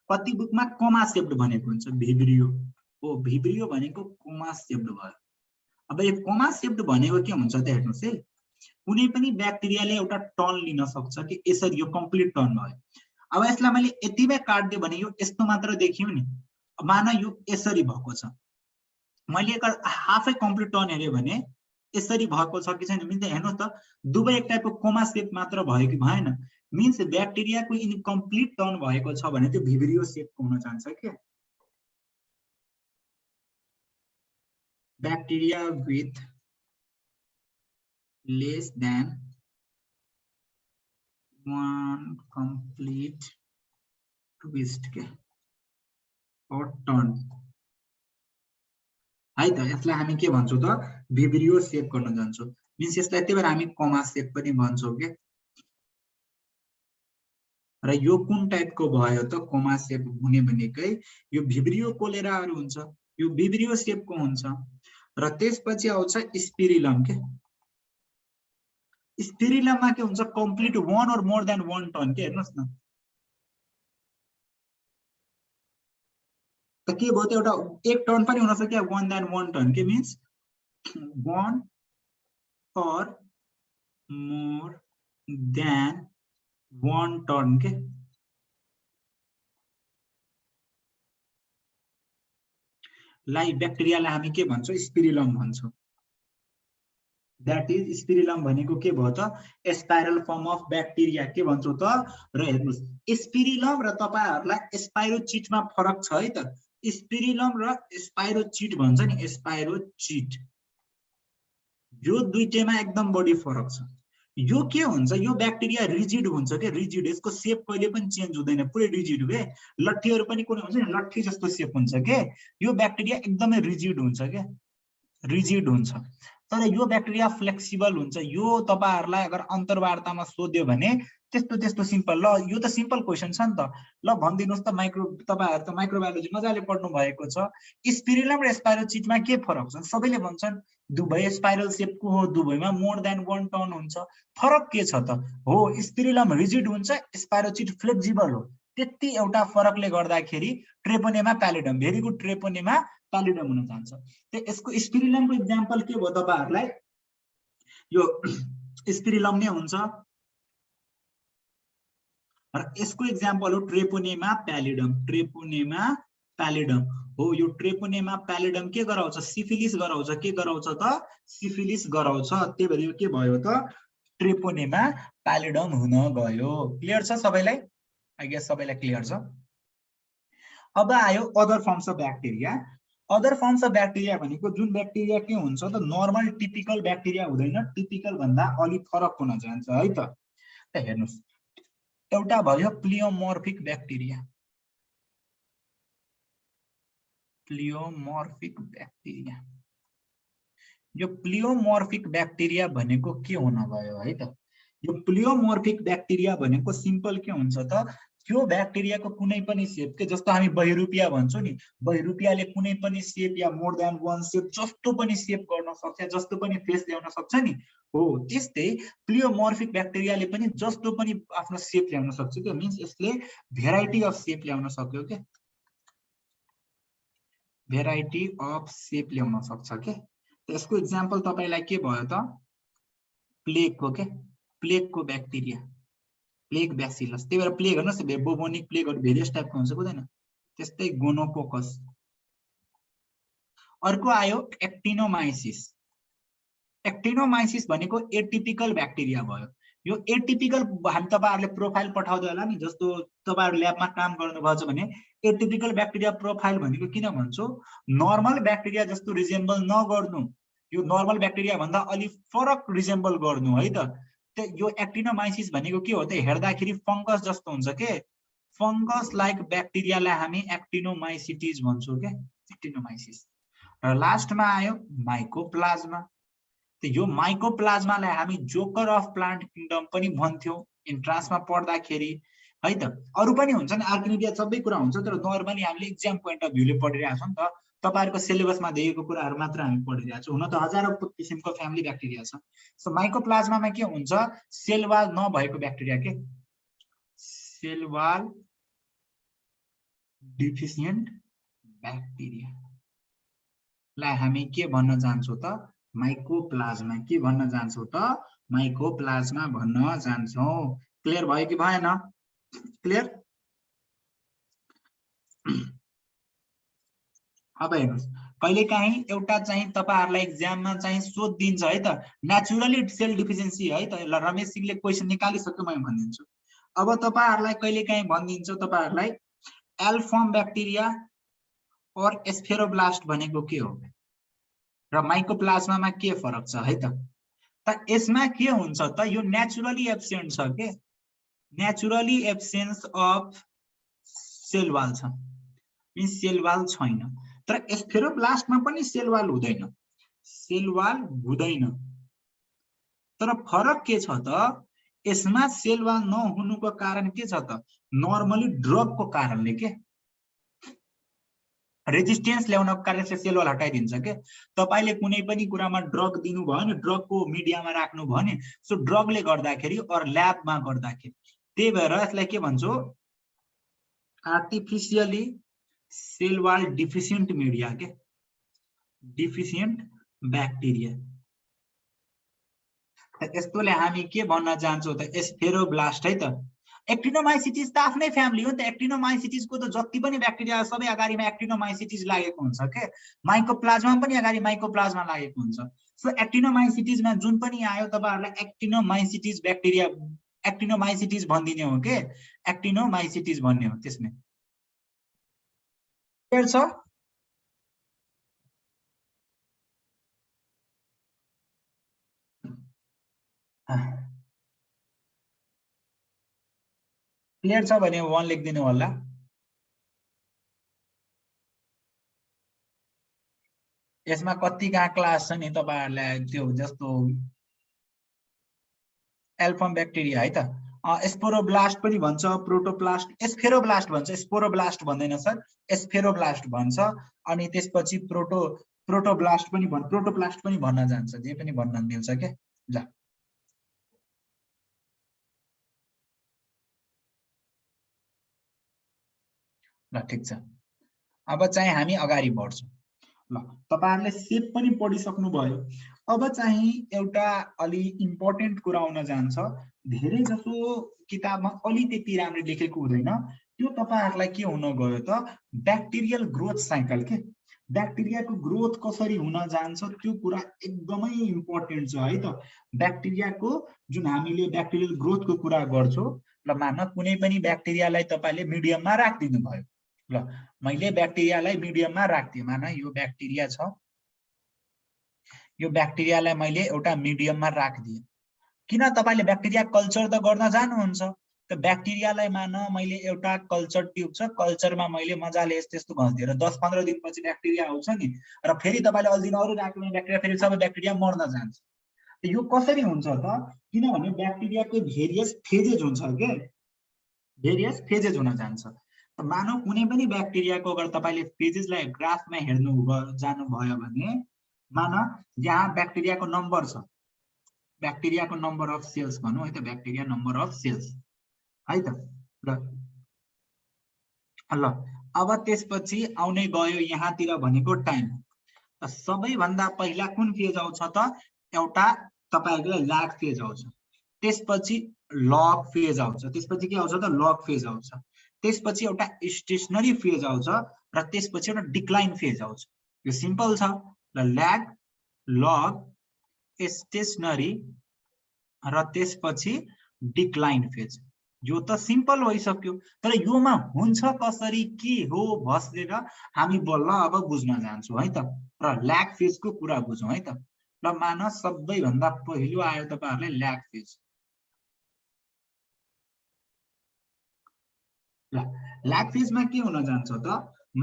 कति बुकमा कोमा सेप्ड भनेको हुन्छ भिब्रियो हो भिब्रियो भनेको कोमा सेप्ड भयो अब यो कोमा सेप्ड भनेको के हुन्छ त हेर्नुस् है कुनै पनि ब्याक्टेरियाले एउटा टर्न लिन सक्छ कि यसरी यो कम्प्लिट टर्न भयो अब यसलाई मैले यतिमै काट्दिए भने यो यस्तो मात्र देखियो नि मान यो यसरी भएको छ मैले एक हाफै कम्प्लिट टर्न हेर्यो भने यसरी भएको छ कि छैन मिन्स हेर्नुस् त दुवै एक टाइपको कोमा सेप मात्र भयो कि भएन मिन्स ब्याक्टेरियाको इनकम्प्लिट टर्न भएको छ भने त्यो भिब्रियो सेपको हुन जान्छ के bacteria with less than one complete twist के or turn है त यसलाई हामी के भन्छौं त भिब्रियो सेप गर्न जान्छौं मिन्स यसलाई त्यही भएर हामी कोमा सेप पनि भन्छौं के र यो कुन टाइपको भयो त कोमा सेप हुने भनेकै यो भिब्रियो कोलेराहरु हुन्छ यो भिब्रियो सेपको हुन्छ र त्यसपछि आउँछ स्पिरिलम के स्पिरिलममा के हुन्छ complete one or more than one turn के हेर्नुस् न त के भयो त एउटा एक टर्न पनि हुन सक्छ one than one टर्न के means one or more than one turn के लाई ब्याक्टेरियालाई हामी के भन्छौं स्पिरिलम भन्छौं दैट इज स्पिरिलम भनेको के भयो त स्पाइरल फर्म अफ ब्याक्टेरिया के भन्छौं त र हेर्नुस् स्पिरिलम र तपाईहरुलाई स्पाइरोचिटमा फरक छ है त स्पिरिलम र स्पाइरोचिट भन्छ नि स्पाइरोचिट यो दुईटैमा एकदम बढी फरक छ यो के हुन्छ यो ब्याक्टेरिया रिजिड हुन्छ के रिजिड यसको शेप कहिले पनि चेन्ज हुँदैन पुरै रिजिड के लट्ठीहरु पनि कुनै हुन्छ नि लट्ठी जस्तो शेप हुन्छ के यो ब्याक्टेरिया एकदमै रिजिड हुन्छ के रिजिड हुन्छ तर यो ब्याक्टेरिया फ्लेक्सिबल हुन्छ यो तपाईहरुलाई अगर अन्तर्वार्तामा सोध्यो भने त्यस्तो त्यस्तो सिम्पल ल यो त सिम्पल क्वेशन छ नि त ल भनिदिनुस् त तपाईहरु त माइक्रोबायोलोजी मजाले पढ्नु भएको छ स्पिरिलम र स्पाइरोचिटमा के फरक छ सबैले भन्छन् दुवै स्पाइरल शेपको हो दुवैमा मोर देन वन टर्न हुन्छ फरक के छ त हो स्पिरिलम रिजिड हुन्छ स्पाइरोचिट फ्लेक्सिबल हो त्यति एउटा फरकले गर्दाखेरि ट्रेपोनेमा प्यालिडम भेरी गुड ट्रेपोनेमा प्यालिडम हुन जान्छ त यसको स्पिरिलमको एक्जाम्पल के भयो तपाईहरुलाई यो स्पिरिलम नै हुन्छ र यसको एक्जाम्पल हो ट्रेपोनेमा प्यालिडम हो यो ट्रेपोनेमा प्यालिडम के गराउँछ सिफिलिस गराउँछ के गराउँछ त सिफिलिस गराउँछ त्यही भएर यो के भयो त ट्रेपोनेमा प्यालिडम हुन गयो क्लियर छ सबैलाई आई गेस सबैलाई क्लियर छ अब आयो other firms of bacteria other firms of bacteria भनेको जुन ब्याक्टेरिया के हुन्छ त नर्मल टिपिकल ब्याक्टेरिया हुँदैन टिपिकल भन्दा अलि फरक हुन जान्छ है त हेर्नुस् एउटा भयो प्लियोमोर्फिक ब्याक्टेरिया यो प्लियोमोर्फिक ब्याक्टेरिया भनेको के हुन गयो है त यो प्लियोमोर्फिक ब्याक्टेरिया भनेको सिम्पल के हुन्छ त त्यो ब्याक्टेरियाको कुनै पनि शेप के जस्तो हामी बहिरुपिया भन्छौं नि बहिरुपियाले कुनै पनि शेप या मोर देन वन शेप जस्तो पनि शेप गर्न सक्छ जस्तो पनि फेस ल्याउन सक्छ नि हो त्यस्तै प्लियोमोर्फिक ब्याक्टेरियाले पनि जस्तो पनि आफ्नो शेप ल्याउन सक्छ के मिन्स यसले भेराइटी अफ शेप ल्याउन सक्यो के भेराइटी अफ शेप ल्याउन सक्छ के त्यसको एक्जाम्पल तपाईलाई के भयो त प्लेगको ब्याक्टेरिया प्लेग ब्यासिलस त्यही भएर प्लेग हेर्नुस् बोबोनिक प्लेगहरु भेरियस टाइपको हुन्छ बुझ्दैन त्यस्तै गोनोकोकस अर्को आयो एक्टिनोमाइसिस भनेको एटिपिकल ब्याक्टेरिया भयो यो एटिपिकल हामी तपाईहरुले प्रोफाइल पठाउँदै होला नि जस्तो तपाईहरु ल्याबमा काम गर्नुभएको छ भने एटिपिकल ब्याक्टेरिया प्रोफाइल भनेको किन भन्छौ नर्मल ब्याक्टेरिया जस्तो रिजेम्बल नगर्नु यो नर्मल ब्याक्टेरिया भन्दा अलि फरक रिजेम्बल गर्नु है त यो एक्टिनोमाइसिस भनेको के हो त हेर्दाखेरि फंगस जस्तो हुन्छ के फंगस लाइक ब्याक्टेरियालाई हामी एक्टिनोमाइसिटिस भन्छौं के एक्टिनोमाइसिस र लास्टमा आयो माइकोप्लाज्मा त यो माइकोप्लाज्मालाई हामी जोकर अफ प्लान्ट किंगडम पनि भन्थ्यौ इन्ट्रान्समा पढ्दाखेरि है त अरु पनि हुन्छ नि आर्किनिडिया सबै कुरा हुन्छ तर नर्मली हामीले एक्जाम पोइन्ट अफ भ्यूले पढिरहेका छौं नि त तपाईहरुको सिलेबसमा दिएको कुराहरु मात्र हामी पढिरहेका छौं हुन त हजारौं किसिमको फ्यामिली ब्याक्टेरिया छ सो माइकोप्लाज्मामा के हुन्छ सेल वाल नभएको ब्याक्टेरिया के सेल वाल डिफिसिएन्ट ब्याक्टेरिया लाई हामी के भन्न जान्छौँ त माइकोप्लाज्मा के भन्न जान्छौँ त माइकोप्लाज्मा भन्न जान्छौँ क्लियर भयो कि भएन क्लियर अब हेर्नुस् कहिलेकाहीँ एउटा चाहिँ तपाईहरुलाई एक्जाममा चाहिँ सोधिदिन्छ है त नेचुरली सेल डिफिसिएन्सी है त ल रमेश सिंहले क्वेशन निकालिसक्यो म भनिदिन्छु अब तपाईहरुलाई कहिलेकाहीँ भनिदिन्छ तपाईहरुलाई एल्फर्म ब्याक्टेरिया और स्फेरोब्लास्ट भनेको के हो र माइकोप्लाज्मामा के फरक छ है त यसमा के हुन्छ त यो नेचुरली एब्सेन्ट छ के naturally absence of cell wall छ मीन्स सेल वाल छैन तर स्फेरोब्लास्टमा पनि सेल वाल हुँदैन तर फरक के छ त यसमा सेल वाल नहुनुको कारण के छ त नर्मली ड्रगको कारणले के रेजिस्टेन्स ल्याउनको कारणले सेल वाल हटाइदिन्छ के तपाईले कुनै पनि कुरामा ड्रग दिनु भयो नि ड्रगको मिडियामा राख्नु भयो नि सो ड्रगले गर्दाखेरि अर ल्याबमा गर्दाखेरि त्यही भएर यसलाई के भन्छौ आर्टिफिशियली सेल वाल डिफिसिएन्ट मिडिया के डिफिसिएन्ट ब्याक्टेरिया यस्तोले हामी के भन्न जान्छौँ त स्फेरोब्लास्ट है त एक्टिनोमाइसिटिस त आफ्नै फ्यामिली हो नि त एक्टिनोमाइसिटिस को त जति पनि ब्याक्टेरिया सबै अगाडिमा एक्टिनोमाइसिटिस लागेको हुन्छ के माइकोप्लाज्मा पनि अगाडि माइकोप्लाज्मा लागेको हुन्छ सो एक्टिनोमाइसिटिसमा जुन पनि आयो तपाईहरुलाई एक्टिनोमाइसिटिस ब्याक्टेरिया एक्टिनोमाइसिटिस भन्दिने हो के एक्टिनोमाइसिटिस भन्ने हो त्यसमा क्लियर छ क्लियर छ भने 1 लेखिदिनु होला यसमा कति कहाँ क्लास छ नि तपाईहरुलाई त्यो जस्तो एल्फर्म ब्याक्टेरिया है त स्पोरोब्लास्ट पनि भन्छ प्रोटोप्लास्ट स्फेरोब्लास्ट भन्छ स्पोरोब्लास्ट भन्दैन सर स्फेरोब्लास्ट भन्छ अनि त्यसपछि प्रोटोप्लास्ट पनि भन्न जान्छ जे पनि भन्न मिल्छ के ल ठीक छ अब चाहिँ हामी अगाडि बढ्छौं ल तपाईहरुले सेप पनि पढिसक्नु भयो अब चाहिँ एउटा अलि इम्पोर्टेन्ट कुरा आउन जान्छ धेरै जसो किताबमा अलि त्यति राम्रो लेखेको हुँदैन त्यो तपाईहरुलाई के हुन गयो त ब्याक्टेरियल ग्रोथ साइकल के ब्याक्टेरियाको ग्रोथ कसरी हुन जान्छ त्यो कुरा एकदमै इम्पोर्टेन्ट छ है त ब्याक्टेरियाको जुन हामीले ब्याक्टेरियल ग्रोथको कुरा गर्छौं ल मान कुनै पनि ब्याक्टेरियालाई तपाईले मिडियममा राख्दिनु भयो ल मैले ब्याक्टेरियालाई मिडियममा राख्दिए मान यो ब्याक्टेरिया छ यो ब्याक्टेरियालाई मैले एउटा मिडियममा राख्दिए किन तपाईले ब्याक्टेरिया कल्चर त गर्न जान्नुहुन्छ त ब्याक्टेरियालाई मान मैले एउटा कल्चर ट्युब छ कल्चरमा मैले मजाले यस्तो घस्दिएर 10-15 दिनपछि ब्याक्टेरिया आउँछ नि र फेरि तपाईले अलि दिन अरु राख्नु ब्याक्टेरिया फेरि सबै ब्याक्टेरिया मर्न जान्छ यो कसरी हुन्छ त किनभने ब्याक्टेरियाको भेरियस फेजेज हुन्छ के भेरियस फेजेज हुन जान्छ मानौ कुनै पनि ब्याक्टेरियाको अगर तपाईले फेजेसलाई ग्राफमा हेर्नु जानु भयो भने मान यहाँ ब्याक्टेरियाको नम्बर छ ब्याक्टेरियाको नम्बर अफ सेल्स भनौं है त ब्याक्टेरिया नम्बर अफ सेल्स है त ल अब त्यसपछि आउने गयो यहाँतिर भनेको टाइम सबैभन्दा पहिला कुन फेज आउँछ त एउटा तपाईहरुको ल्याग फेज आउँछ त्यसपछि लग फेज आउँछ त्यसपछि के आउँछ त लग फेज आउँछ त्यसपछि एउटा स्टेशनरी फेज आउँछ र त्यसपछि एउटा डिक्लाइन फेज आउँछ यो सिम्पल छ ल ल्याग लग स्टेशनरी र त्यसपछि डिक्लाइन फेज यो त सिम्पल भइसक्यो तर योमा हुन्छ कसरी के हो भसेर हामी बल्ल अब बुझ्न जान्छौं है त र ल्याग फेजको कुरा बुझौं है त ल मान सबैभन्दा पहिलो आयो तपाईहरुले ल्याग फेज ल्याग फेजमा के हुन जान्छ त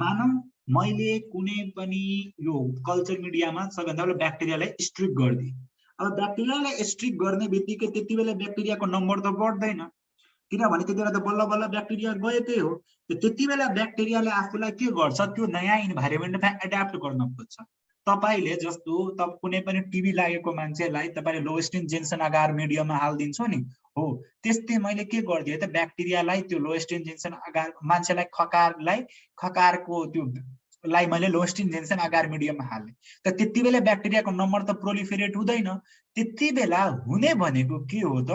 मानौ मैले कुनै पनि यो कल्चर मिडियामा सबैभन्दा पहिला ब्याक्टेरियालाई स्ट्रिक गर्दिए अब ब्याक्टेरियालाई स्ट्रिक गर्ने बित्तिकै त्यतिबेला ब्याक्टेरियाको नम्बर त बढ्दैन किनभने त्यतिबेला त बल्ल बल्ल ब्याक्टेरिया गएकै हो त्यतिबेला ब्याक्टेरियाले आफूलाई के गर्छ त्यो नयाँ इन्भाइरोमेन्टमा एडाप्ट गर्न खोज्छ तपाईले जस्तो कुनै पनि टिबी लागेको मान्छेलाई तपाईले लोवेस्टिन जेन्सन अगार मिडियममा हाल्दिन्छौ नि हो त्यस्तै मैले के गरिदिएँ त ब्याक्टेरियालाई त्यो लोएस्ट इन्जेक्सन अगार मान्छेलाई खकारको त्यो लाई मैले लोएस्ट इन्जेक्सन अगार मिडियममा हालेँ त त्यति बेला ब्याक्टेरियाको नम्बर त प्रोलिफेरेट हुँदैन त्यति बेला हुने भनेको के हो त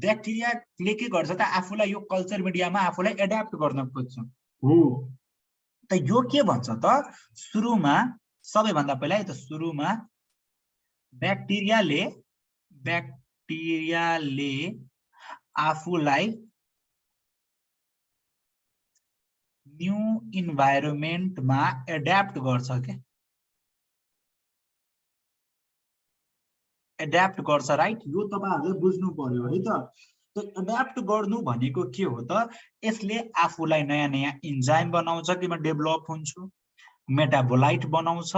ब्याक्टेरियाले के गर्छ त आफूलाई यो कल्चर मिडियामा आफूलाई एडाप्ट गर्न खोज्छ हो त यो के भन्छ त सुरुमा सबैभन्दा पहिला त सुरुमा ब्याक्टेरियाले आफूलाई न्यू इन्भाइरोमेन्टमा एडाप्ट गर्छ के एडाप्ट गर्छ राइट यो तपाईहरुले बुझ्नु पर्यो है त एडाप्ट गर्नु भनेको के हो त यसले आफूलाई नयाँ नयाँ इन्जाइम बनाउँछ कि म डेभलप हुन्छु मेटाबोलाइट बनाउँछ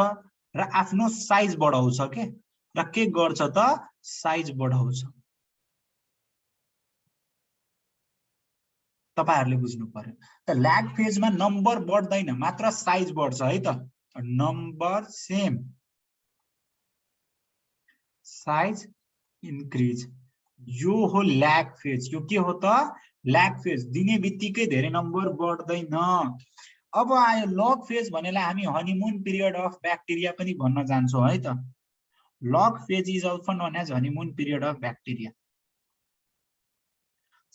र आफ्नो साइज बढाउँछ के र के गर्छ त साइज बढाउँछ तपाईहरुले बुझ्नु पर्यो त ल्याग फेजमा नम्बर बढ्दैन मात्र साइज बढ्छ है त नम्बर सेम साइज इन्क्रिज यो हो ल्याग फेज यो के हो त ल्याग फेज दिने बित्तिकै धेरै नम्बर बढ्दैन अब आयो लग फेज भनेलाई हामी हनीमुन पिरियड अफ ब्याक्टेरिया पनि भन्न जान्छौं है त log phase is also known as honeymoon period of bacteria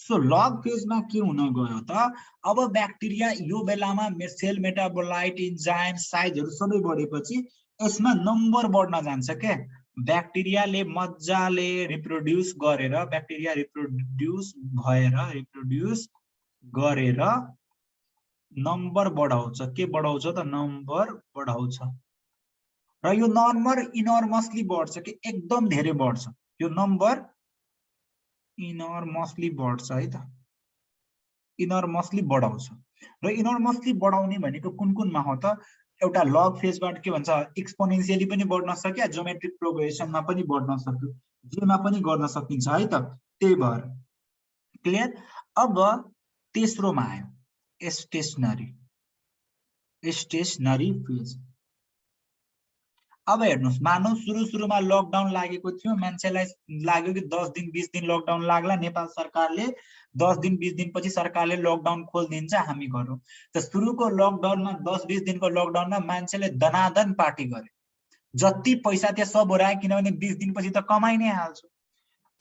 so log फेजमा के हुन गयो त अब ब्याक्टेरिया यो बेलामा सेल मेटाबोलाइट इन्जाइम साइजहरु सबै बढेपछि यसमा नम्बर बढ्न जान्छ के ब्याक्टेरियाले मज्जाले रिप्रोड्युस गरेर ब्याक्टेरिया रिप्रोड्युस गरेर नम्बर बढाउँछ के बढाउँछ त नम्बर बढाउँछ र यो नम्बर इनर्मसली बढ्छ कि एकदम धेरै बढ्छ यो नम्बर इनर्मसली बढ्छ है त इनर्मसली बढाउँछ र इनर्मसली बढाउने भनेको कुन मा हो त एउटा लग फेजबाट के भन्छ एक्सपोनेन्शियली पनि बढ्न सक्यो ज्योमेट्रिक प्रोग्रेसनमा पनि बढ्न सक्यो जेमा पनि गर्न सकिन्छ है त त्यही भएर क्लियर अब तेस्रोमा आयो स्टेशनरी फेज अब हेर्नुस् मानौ सुरुमा लकडाउन लागेको थियो मान्छेलाई लाग्यो कि 10 दिन 20 दिन लकडाउन लाग्ला नेपाल सरकारले 10 दिन 20 दिन पछि सरकारले लकडाउन खोल्दिन्छ हामी गरौँ त सुरुको लकडाउनमा 10 20 दिनको लकडाउनमा मान्छेले दनादन पार्टी गरे जति पैसा त्यो सब ओराए किनभने 20 दिन पछि त कमाइ नै हाल्छ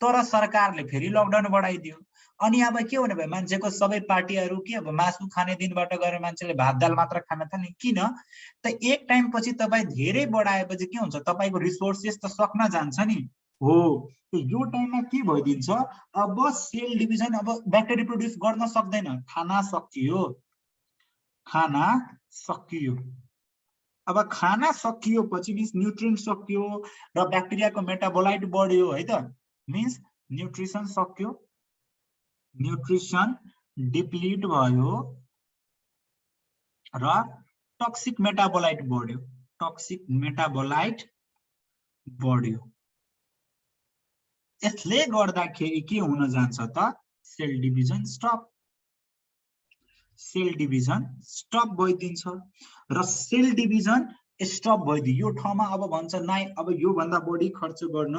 तर सरकारले फेरि लकडाउन बढाइदियो अनि अब के हुने भयो मान्छेको सबै पार्टीहरु के अब मासु खाने दिनबाट गएर मान्छेले भात दाल मात्र खान थाले किन त एक टाइम पछि तपाई धेरै बढाएपछि के हुन्छ तपाईको रिसोर्सेस त सक्न जान्छ नि हो यो टाइममा के भइदिन्छ अब सेल डिभिजन अब ब्याक्टेरिया प्रोड्युस गर्न सक्दैन खाना सकियो अब खाना सकियोपछि मिन्स न्युट्रिएन्ट सकियो र ब्याक्टेरियाको मेटाबोलाइट बढ्यो है त मिन्स न्युट्रिसन सक्यो न्युट्रिसन डिप्लिट भयो र टक्सिक मेटाबोलाइट बढ्यो यसले गर्दाखेरि के हुन जान्छ त सेल डिभिजन स्टप भइदिन्छ र सेल डिभिजन स्टप भइदियो यो ठाउँमा अब भन्छ नाइ अब यो भन्दा बढी खर्च गर्न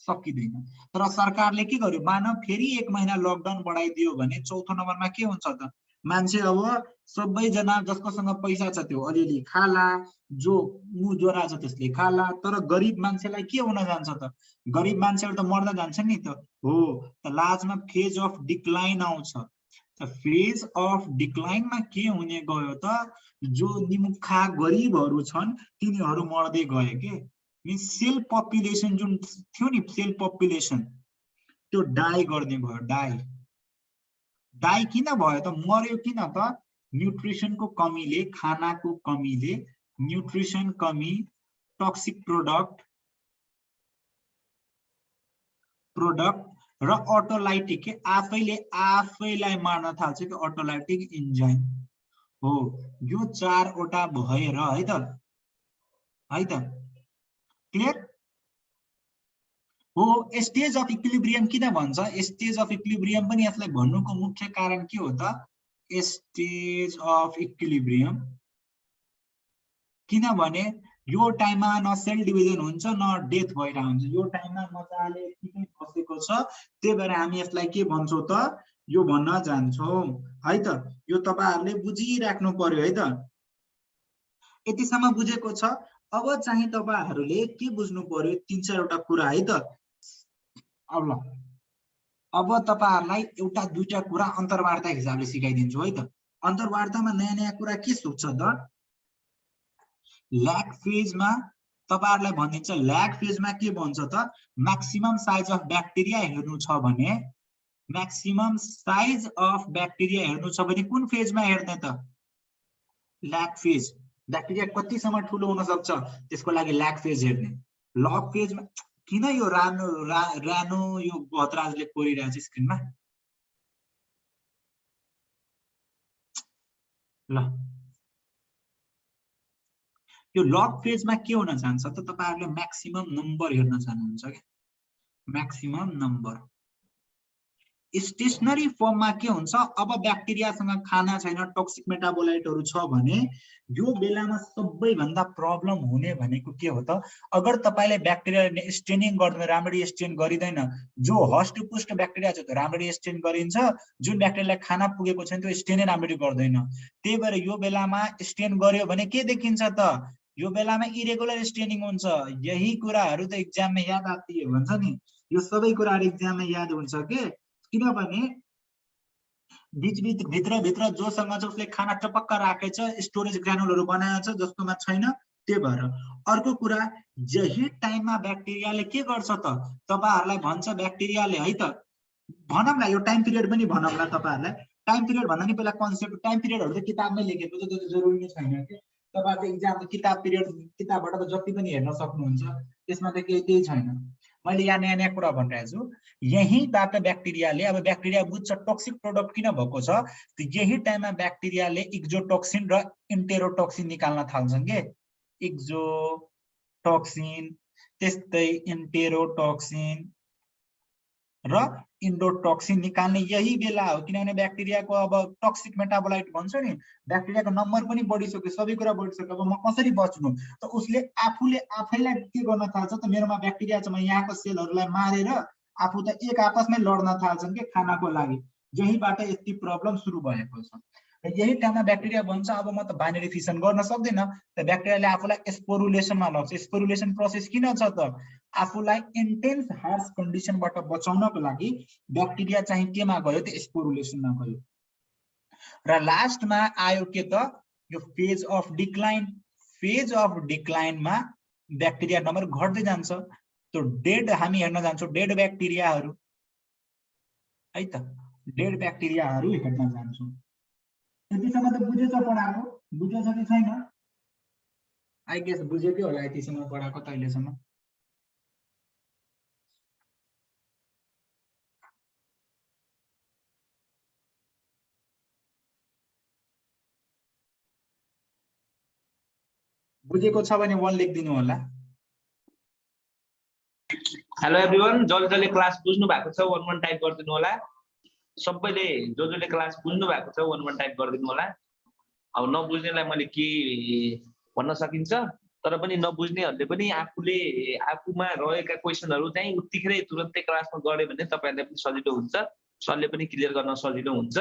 सकिदैन तर सरकारले के गर्यो मानव फेरि 1 महिना लकडाउन बढाइदियो भने चौथो नम्बरमा के हुन्छ त मान्छे अब सबैजना जसकोसँग पैसा छ त्यो अलिअलि खाला जो मुजोरा छ त्यसले खाला तर गरिब मान्छेलाई के हुन जान्छ त गरिब मान्छेहरु त मर्न जान्छ नि त हो त लास्टमा फेज अफ डिक्लाइन आउँछ त फेज अफ डिक्लाइनमा के हुने गयो त जो निमुखा गरिबहरु छन् तिनीहरु मर्दै गए के मिन्स सेल पपुलेसन जुन थियो नि सेल पपुलेसन त्यो डाई गर्ने भयो डाई किन भयो त मर्यो किन त न्युट्रिसनको कमीले खानाको कमीले न्युट्रिसन कमी टक्सिक प्रोडक्ट र अटोलाइटिक आफैलाई मार्न थाल्छ कि अटोलाइटिक इन्जाइम हो यो 4 वटा भएर है त क्लियर हो स्टेज अफ इक्विलिब्रियम किन भन्छ स्टेज अफ इक्विलिब्रियम पनि यसलाई भन्नुको मुख्य कारण के हो त स्टेज अफ इक्विलिब्रियम किनभने यो टाइममा न सेल डिभिजन हुन्छ न डेथ भइरहेको हुन्छ, यो टाइममा मजाले ठिकै बसेको छ, त्यही भएर हामी यसलाई के भन्छौँ त, यो भन्न जान्छौँ है त। यो तपाईहरुले बुझिराख्नु पर्यो है त। यतिसम्म बुझेको छ। अब चाहिँ तपाईहरुले के बुझ्नु पर्यो, 3-4 वटा कुरा है त। अब ल, अब तपाईहरुलाई एउटा दुईटा कुरा अन्तर्वार्ता हिसाबले सिकाइदिन्छु है त। अन्तर्वार्तामा नयाँ नयाँ कुरा के सोध्छ त, ल्याग फेजमा तपाईहरुलाई भनिन्छ, ल्याग फेजमा के भन्छ त, म्याक्सिमम साइज अफ ब्याक्टेरिया हेर्नु छ भने, म्याक्सिमम साइज अफ ब्याक्टेरिया हेर्नु छ भने कुन फेजमा हेर्ने त, ल्याग फेज। ब्याक्टेरिया कतिसम्म ठुलो हुन सक्छ त्यसको लागि ल्याग फेज हेर्ने। लग फेजमा किन यो रानो यो भद्राजले कोरिरहेछ स्क्रिनमा ल। यो लग फेजमा के हुन जान्छ त, तपाईहरुले म्याक्सिमम नम्बर हेर्न चाहनुहुन्छ के, म्याक्सिमम नम्बर। स्टेशनरी फर्ममा के हुन्छ, अब ब्याक्टेरियासँग खाना छैन, टक्सिक मेटाबोलाइटहरु छ भने यो बेलामा सबैभन्दा प्रब्लम हुने भनेको के हो त, अगर तपाईले ब्याक्टेरियाले स्टेनिङ गर्दैन, राम्ररी स्टेन गरिदैन, जो हष्टपुष्ट ब्याक्टेरिया छ त्यो राम्ररी स्टेन गरिन्छ, जुन ब्याक्टेरियालाई खाना पुगेको छैन त्यो स्टेनै राम्ररी गर्दैन। त्यही भएर यो बेलामा स्टेन गर्यो भने के देखिन्छ त, यो बेलामा इरेगुलर स्टेनिङ हुन्छ। यही कुराहरु त एक्जाममा याद आती है भन्छ नि, यो सबै कुराहरु एक्जाममा याद हुन्छ के, किनभने भित्र जोसँग चाहिँ उसले खाना टपक्क राखेछ, स्टोरेज ग्रानुलहरु बनाएको छ जसकोमा छैन, त्यही भएर। अर्को कुरा, यही टाइममा ब्याक्टेरियाले के गर्छ त, तपाईहरुलाई भन्छ ब्याक्टेरियाले है त, भनौँला यो टाइम पिरियड पनि भनौँला तपाईहरुलाई। टाइम पिरियड भन्दा नि पहिला कन्सेप्ट, टाइम पिरियडहरु त किताबमै लेखेको छ, त्यो जरुरी नै छैन के, तपाईहरुले एक्जाममा किताब पिरियड किताबबाट त जति पनि हेर्न सक्नुहुन्छ, त्यसमा त केही छैन। मैले यहाँ नयाँ नयाँ कुरा भनिरहेको छु। यहीँबाट ब्याक्टेरियाले, अब ब्याक्टेरिया बुझ्छ टक्सिक प्रोडक्ट किन भएको छ, यही टाइममा ब्याक्टेरियाले एक्जोटोक्सिन र इन्टेरोटोक्सिन निकाल्न थाल्छन् के, एक्जोटोक्सिन त्यस्तै इन्टेरोटोक्सिन र इन्डोटोक्सिन निकाल्ने यही बेला हो। किनभने ब्याक्टेरियाको अब टक्सिक मेटाबोलाइट भन्छ नि, ब्याक्टेरियाको नम्बर पनि बढिसक्यो, सबै कुरा बढिसक्यो, अब म कसरी बच्नु त, उसले आफैलाई के गर्न थाल्छ त, मेरोमा ब्याक्टेरिया छ, म यहाँको सेलहरुलाई मारेर आफू त एक आपसमै लड्न थाल्छन् के खानाको लागि। यहीबाट यति प्रब्लम सुरु भएको छ। यही टाइममा ब्याक्टेरिया भन्छ अब म त बाइनरी फिसन गर्न सक्दिन, त ब्याक्टेरियाले आफूलाई स्पोरुलेसनमा लग्छ। स्पोरुलेसन प्रोसेस किन छ त, आफूलाई इन्टेन्स हार्स कन्डिसनबाट बचाउनको लागि ब्याक्टेरिया चाहिँ केमा गयो त, स्पोरुलेसनमा गयो। र लास्टमा आयो के त, यो phase of decline. Phase of डिक्लाइनमा ब्याक्टेरिया नम्बर घट्दै जान्छ, तो डेड हामी हेर्न जान्छौँ, डेड ब्याक्टेरियाहरु है त, डेड ब्याक्टेरियाहरु हेर्न जान्छौँ। यतिसम्म त बुझेछ पढाएको, बुझेछ कि छैन? आई गेस बुझेकै होला यतिसम्म पढाएको त अहिलेसम्म। बुझेको छ भने 1 लेखिदिनु होला। हेलो एभ्रीवन, जसले क्लास बुझ्नु भएको छ 1 टाइप गरिदिनु होला। सबैले जसले क्लास बुझ्नु भएको छ 1 टाइप गरिदिनु होला। अब नबुझ्नेलाई मैले के भन्न सकिन्छ, तर पनि नबुझ्नेहरूले पनि आफूमा रहेका क्वेशनहरु चाहिँ उत्तिकै तुरुन्तै क्लासमा गरे भने तपाईहरुलाई पनि सजिलो हुन्छ, सरले पनि क्लियर गर्न सजिलो हुन्छ।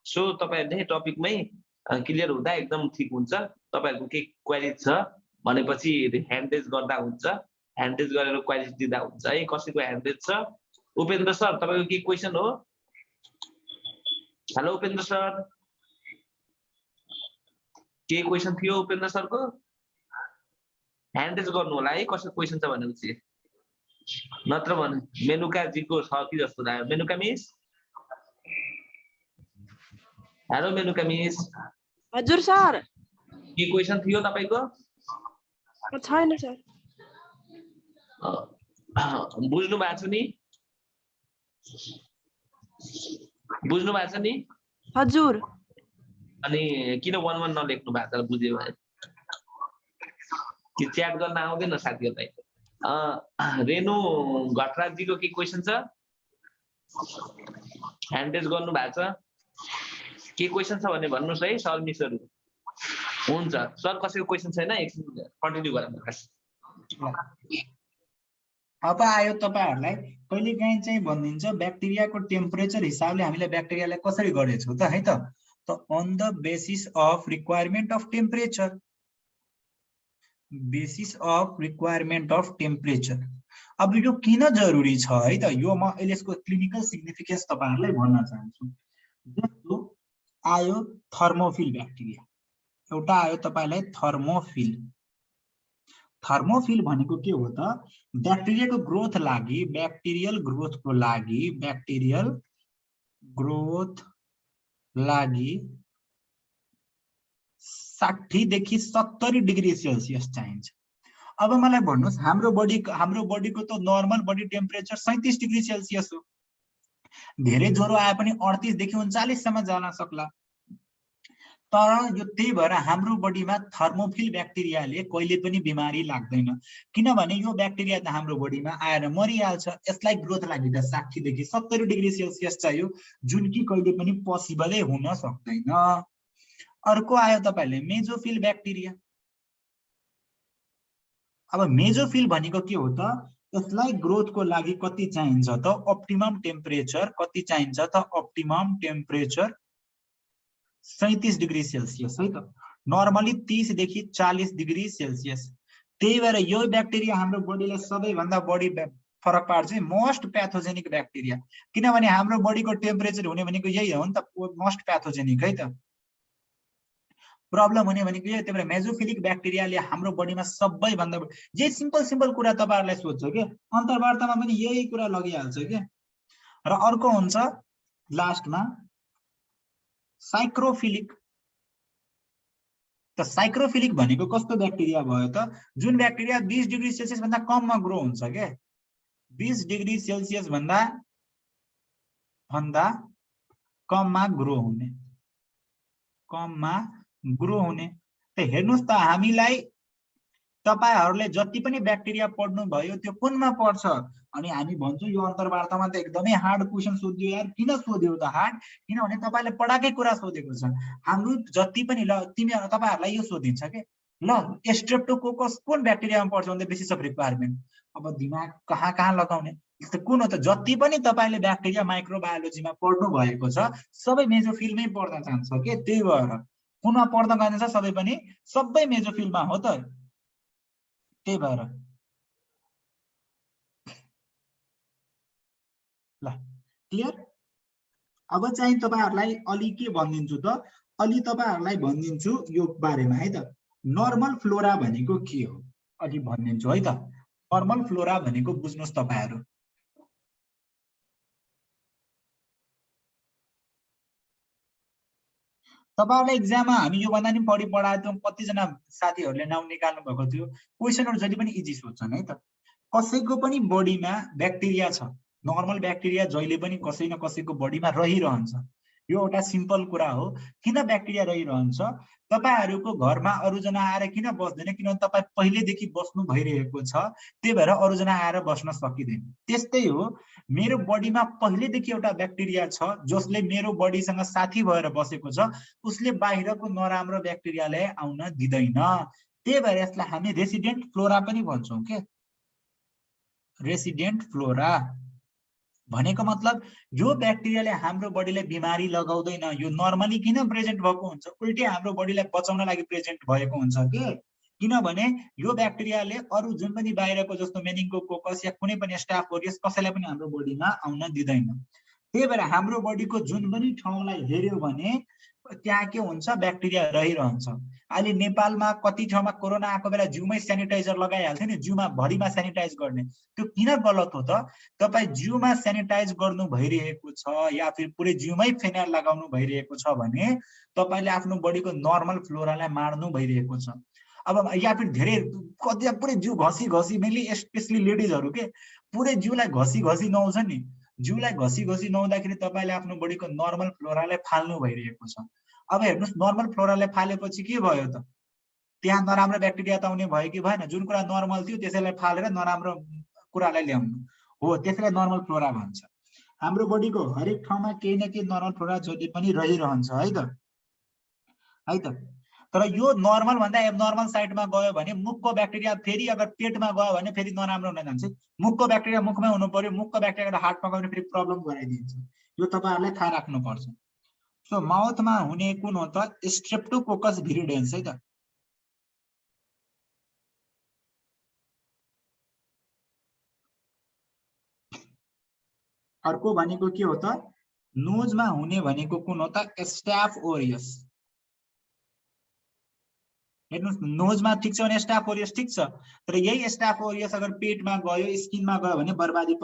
सो तपाईहरुले टपिकमै क्लियर हुँदा एकदम ठीक हुन्छ। तपाईहरुको के क्वेरी छ भनेपछि ह्यान्ड रेज गर्दा हुन्छ, ह्यान्ड रेज गरेर क्वेरी दिँदा हुन्छ है। कसैको ह्यान्ड रेज छ? उपेन्द्र सर, तपाईको के क्वेशन हो? हेलो उपेन्द्र सर, के क्वेशन थियो उपेन्द्र सरको? ह्यान्ड रेज गर्नु होला है कसैको क्वेशन छ भनेपछि, नत्र भने मेनुका जीको छ कि जस्तो लाग्यो। Menuka miss, hello Menuka miss. हजुर सर। के क्वेशन थियो तपाईको? छैन सर। बुझ्नु भएको छ नि? बुझ्नु भएको छ नि? हजुर। अनि किन 1 नलेख्नु भएको छ? बुझ्यो भने कि च्याट गर्न आउँदैन साथीहरुलाई? रेनु घटराजीको के क्वेशन छ? ह्यान्ड रेज गर्नु भएको छ? के क्वेशन छ भने भन्नुस् है सर मिसहरु। हुन्छ सर, कसैको क्वेसन छैन? एकछिन कन्टिन्यू गरौँ। अब आयो तपाईहरुलाई कहिलेकाहीँ चाहिँ भनिदिन्छ ब्याक्टेरियाको टेम्परेचर हिसाबले हामीले ब्याक्टेरियालाई कसरी गरेछौँ त है त on the basis of requirement of temperature, basis of requirement of temperature. अब यो किन जरुरी छ है त, यो म अहिले यसको क्लिनिकल सिग्निफिकेन्स तपाईहरुलाई भन्न चाहन्छु। जस्तो आयो थर्मोफिल ब्याक्टेरिया, एउटा आयो तपाईलाई थर्मोफिल। थर्मोफिल भनेको के हो त, ब्याक्टेरियाको ग्रोथ लागि, ब्याक्टेरियल ग्रोथको लागि, ब्याक्टेरियल ग्रोथ लागि 60 देखि 70 डिग्री सेल्सियस चाहिन्छ। अब मलाई भन्नुस् हाम्रो बडीको त normal body temperature 37 degree Celsius हो। धेरै ज्वरो आए पनि 38 देखि 39 सम्म जान सक्ला। तर यो त्यही भएर हाम्रो बडीमा थर्मोफिल ब्याक्टेरियाले कहिले पनि बिमारी लाग्दैन, किनभने यो ब्याक्टेरिया त हाम्रो बडीमा आएर मरिहाल्छ। यसलाई ग्रोथ लागि त 60 देखि 70 डिग्री सेल्सियस चाहियो, जुन कि कहिले पनि पोसिबलै हुन सक्दैन। अर्को आयो तपाईले मेजोफिल ब्याक्टेरिया। अब मेजोफिल भनेको के हो त, यसलाई ग्रोथको लागि कति चाहिन्छ त, अप्टिमम टेम्परेचर कति चाहिन्छ त, अप्टिमम टेम्परेचर 37 डिग्री सेल्सियस है त, नर्मली 30 देखि 40 डिग्री सेल्सियस। त्यही भएर यो ब्याक्टेरिया हाम्रो बडीलाई सबैभन्दा बढी फरक पार्छ, मोस्ट प्याथोजेनिक ब्याक्टेरिया, किनभने हाम्रो बडीको टेम्परेचर हुने भनेको यही हो नि त, मोस्ट प्याथोजेनिक है त, प्रब्लम हुने भनेको यही। त्यही भएर मेजोफिलिक ब्याक्टेरियाले हाम्रो बडीमा सबैभन्दा जे सिम्पल कुरा तपाईहरुलाई सोध्छ के, अन्तर्वार्तामा पनि यही कुरा लगिहाल्छ के। र अर्को हुन्छ लास्टमा साइक्रोफिलिक। त साइक्रोफिलिक भनेको कस्तो ब्याक्टेरिया भयो त, जुन ब्याक्टेरिया 20 डिग्री सेल्सियस भन्दा कममा ग्रो हुन्छ के, 20 डिग्री सेल्सियस भन्दा कममा ग्रो हुने। त हेर्नुस् त हामीलाई तपाईहरुले जति पनि ब्याक्टेरिया पढ्नु भयो त्यो कुनमा पर्छ, अनि हामी भन्छौँ यो अन्तर्वार्तामा त एकदमै हार्ड क्वेशन सोध्यो यार। किन सोध्यो त हार्ड, किनभने तपाईले पढाकै कुरा सोधेको छ। हाम्रो जति पनि तपाईहरुलाई यो सोधिन्छ के, ल स्ट्रेप्टोकोकस कुन ब्याक्टेरियामा पर्छ भन्दा बेसिस अफ रिक्वायरमेन्ट। अब दिमाग कहाँ लगाउने, कुन हो त, जति पनि तपाईले ब्याक्टेरिया माइक्रोबायोलोजीमा पढ्नु भएको छ सबै मेजोफिलमै पढ्न चाहन्छ के। त्यही भएर कुनमा पढ्न गइन्छ सबै मेजोफिलमा हो त। त्यही भएर ल क्लियर। अब चाहिँ तपाईहरुलाई अलि के भनिदिन्छु त, अलि तपाईहरुलाई भनिदिन्छु यो बारेमा है त, नर्मल फ्लोरा भनेको के हो अलि भनिदिन्छु है त। नर्मल फ्लोरा भनेको बुझ्नुस् तपाईहरु, तपाईहरुलाई एक्जाममा हामी यो भन्दा नि बढी पढाएको थियौं, कतिजना साथीहरुले नाम निकाल्नु भएको थियो। क्वेशनहरु जति पनि इजी सोध्छन् है त। कसैको पनि बडीमा ब्याक्टेरिया छ, नर्मल ब्याक्टेरिया जहिले पनि कसै न कसैको बडीमा रहिरहन्छ। यो एउटा सिम्पल कुरा हो। किन ब्याक्टेरिया रहिरहन्छ, तपाईहरुको घरमा अरूजना आएर किन बस्दैन, किनभने तपाई पहिलेदेखि बस्नु भइरहेको छ, त्यही भएर अरूजना आएर बस्न सकिदैन। त्यस्तै हो, मेरो बडीमा पहिलेदेखि एउटा ब्याक्टेरिया छ जसले मेरो बडीसँग साथी भएर बसेको छ, उसले बाहिरको नराम्रो ब्याक्टेरियालाई आउन दिदैन। त्यही भएर यसलाई हामी रेसिडेन्ट फ्लोरा पनि भन्छौं के। रेसिडेन्ट फ्लोरा भनेको मतलब यो ब्याक्टेरियाले हाम्रो बडीलाई बिमारी लगाउँदैन, यो नर्मली किन प्रेजेन्ट भएको हुन्छ, उल्टै हाम्रो बडीलाई बचाउन लागि प्रेजेन्ट भएको हुन्छ के। किनभने यो ब्याक्टेरियाले अरु जुन पनि बाहिरको जस्तो मेनिन्गोकोकस या कुनै पनि स्टाफोरियस कसैलाई पनि हाम्रो बडीमा आउन दिदैन। त्यही भएर हाम्रो बडीको जुन पनि ठाउँलाई हेर्यो भने त्यहाँ के हुन्छ, ब्याक्टेरिया रहिरहन्छ। अहिले नेपालमा कति ठाउँमा कोरोना आएको बेला जिउमै सेनिटाइजर लगाइहाल्थ्यो नि, जिउमा भरिमा सेनिटाइज गर्ने। त्यो किन गलत हो त, तपाई जिउमा सेनिटाइज गर्नु भइरहेको छ या फिर पुरै जिउमै फेनाइल लगाउनु भइरहेको छ भने तपाईले आफ्नो बडीको नर्मल फ्लोरालाई मार्नु भइरहेको छ। अब या फिर धेरै कति पुरै जिउ घसी मेनली स्पेशली लेडिजहरु के पुरै जिउलाई घसी नुहाउँछ नि, जिउलाई घसी नुहाउँदाखेरि तपाईले आफ्नो बडीको नर्मल फ्लोरालाई फाल्नु भइरहेको छ। अब हेर्नुस् नर्मल फ्लोरालाई फालेपछि के भयो त, त्यहाँ नराम्रो ब्याक्टेरिया त आउने भयो कि भएन। जुन कुरा नर्मल थियो त्यसैलाई फालेर नराम्रो कुरालाई ल्याउनु हो, त्यसलाई नर्मल फ्लोरा भन्छ। हाम्रो बडीको हरेक ठाउँमा केही न केही नर्मल फ्लोरा जति पनि रहिरहन्छ है त। तर यो नर्मल भन्दा एबनर्मल साइडमा गयो भने मुखको ब्याक्टेरिया फेरि अगर पेटमा गयो भने फेरि नराम्रो हुन जान्छ। मुखको ब्याक्टेरिया मुखमै हुनु पर्यो, मुखको ब्याक्टेरिया हार्टमा गयो भने फेरि प्रब्लम गराइदिन्छ। यो तपाईहरुले थाहा राख्नुपर्छ। सो माउथमा हुने कुन हो त स्ट्रेप्टोकोकस भिरिडेन्स है त। अर्को भनेको के हो त नोजमा हुने भनेको कुन हो त स्टाफ ओरियस। हेर्नुस् नोजमा ठीक छ भने स्टाफ ओरियस ठीक छ, तर यही स्टाफ ओरियस अगर पेटमा गयो स्किनमा गयो भने बर्बादी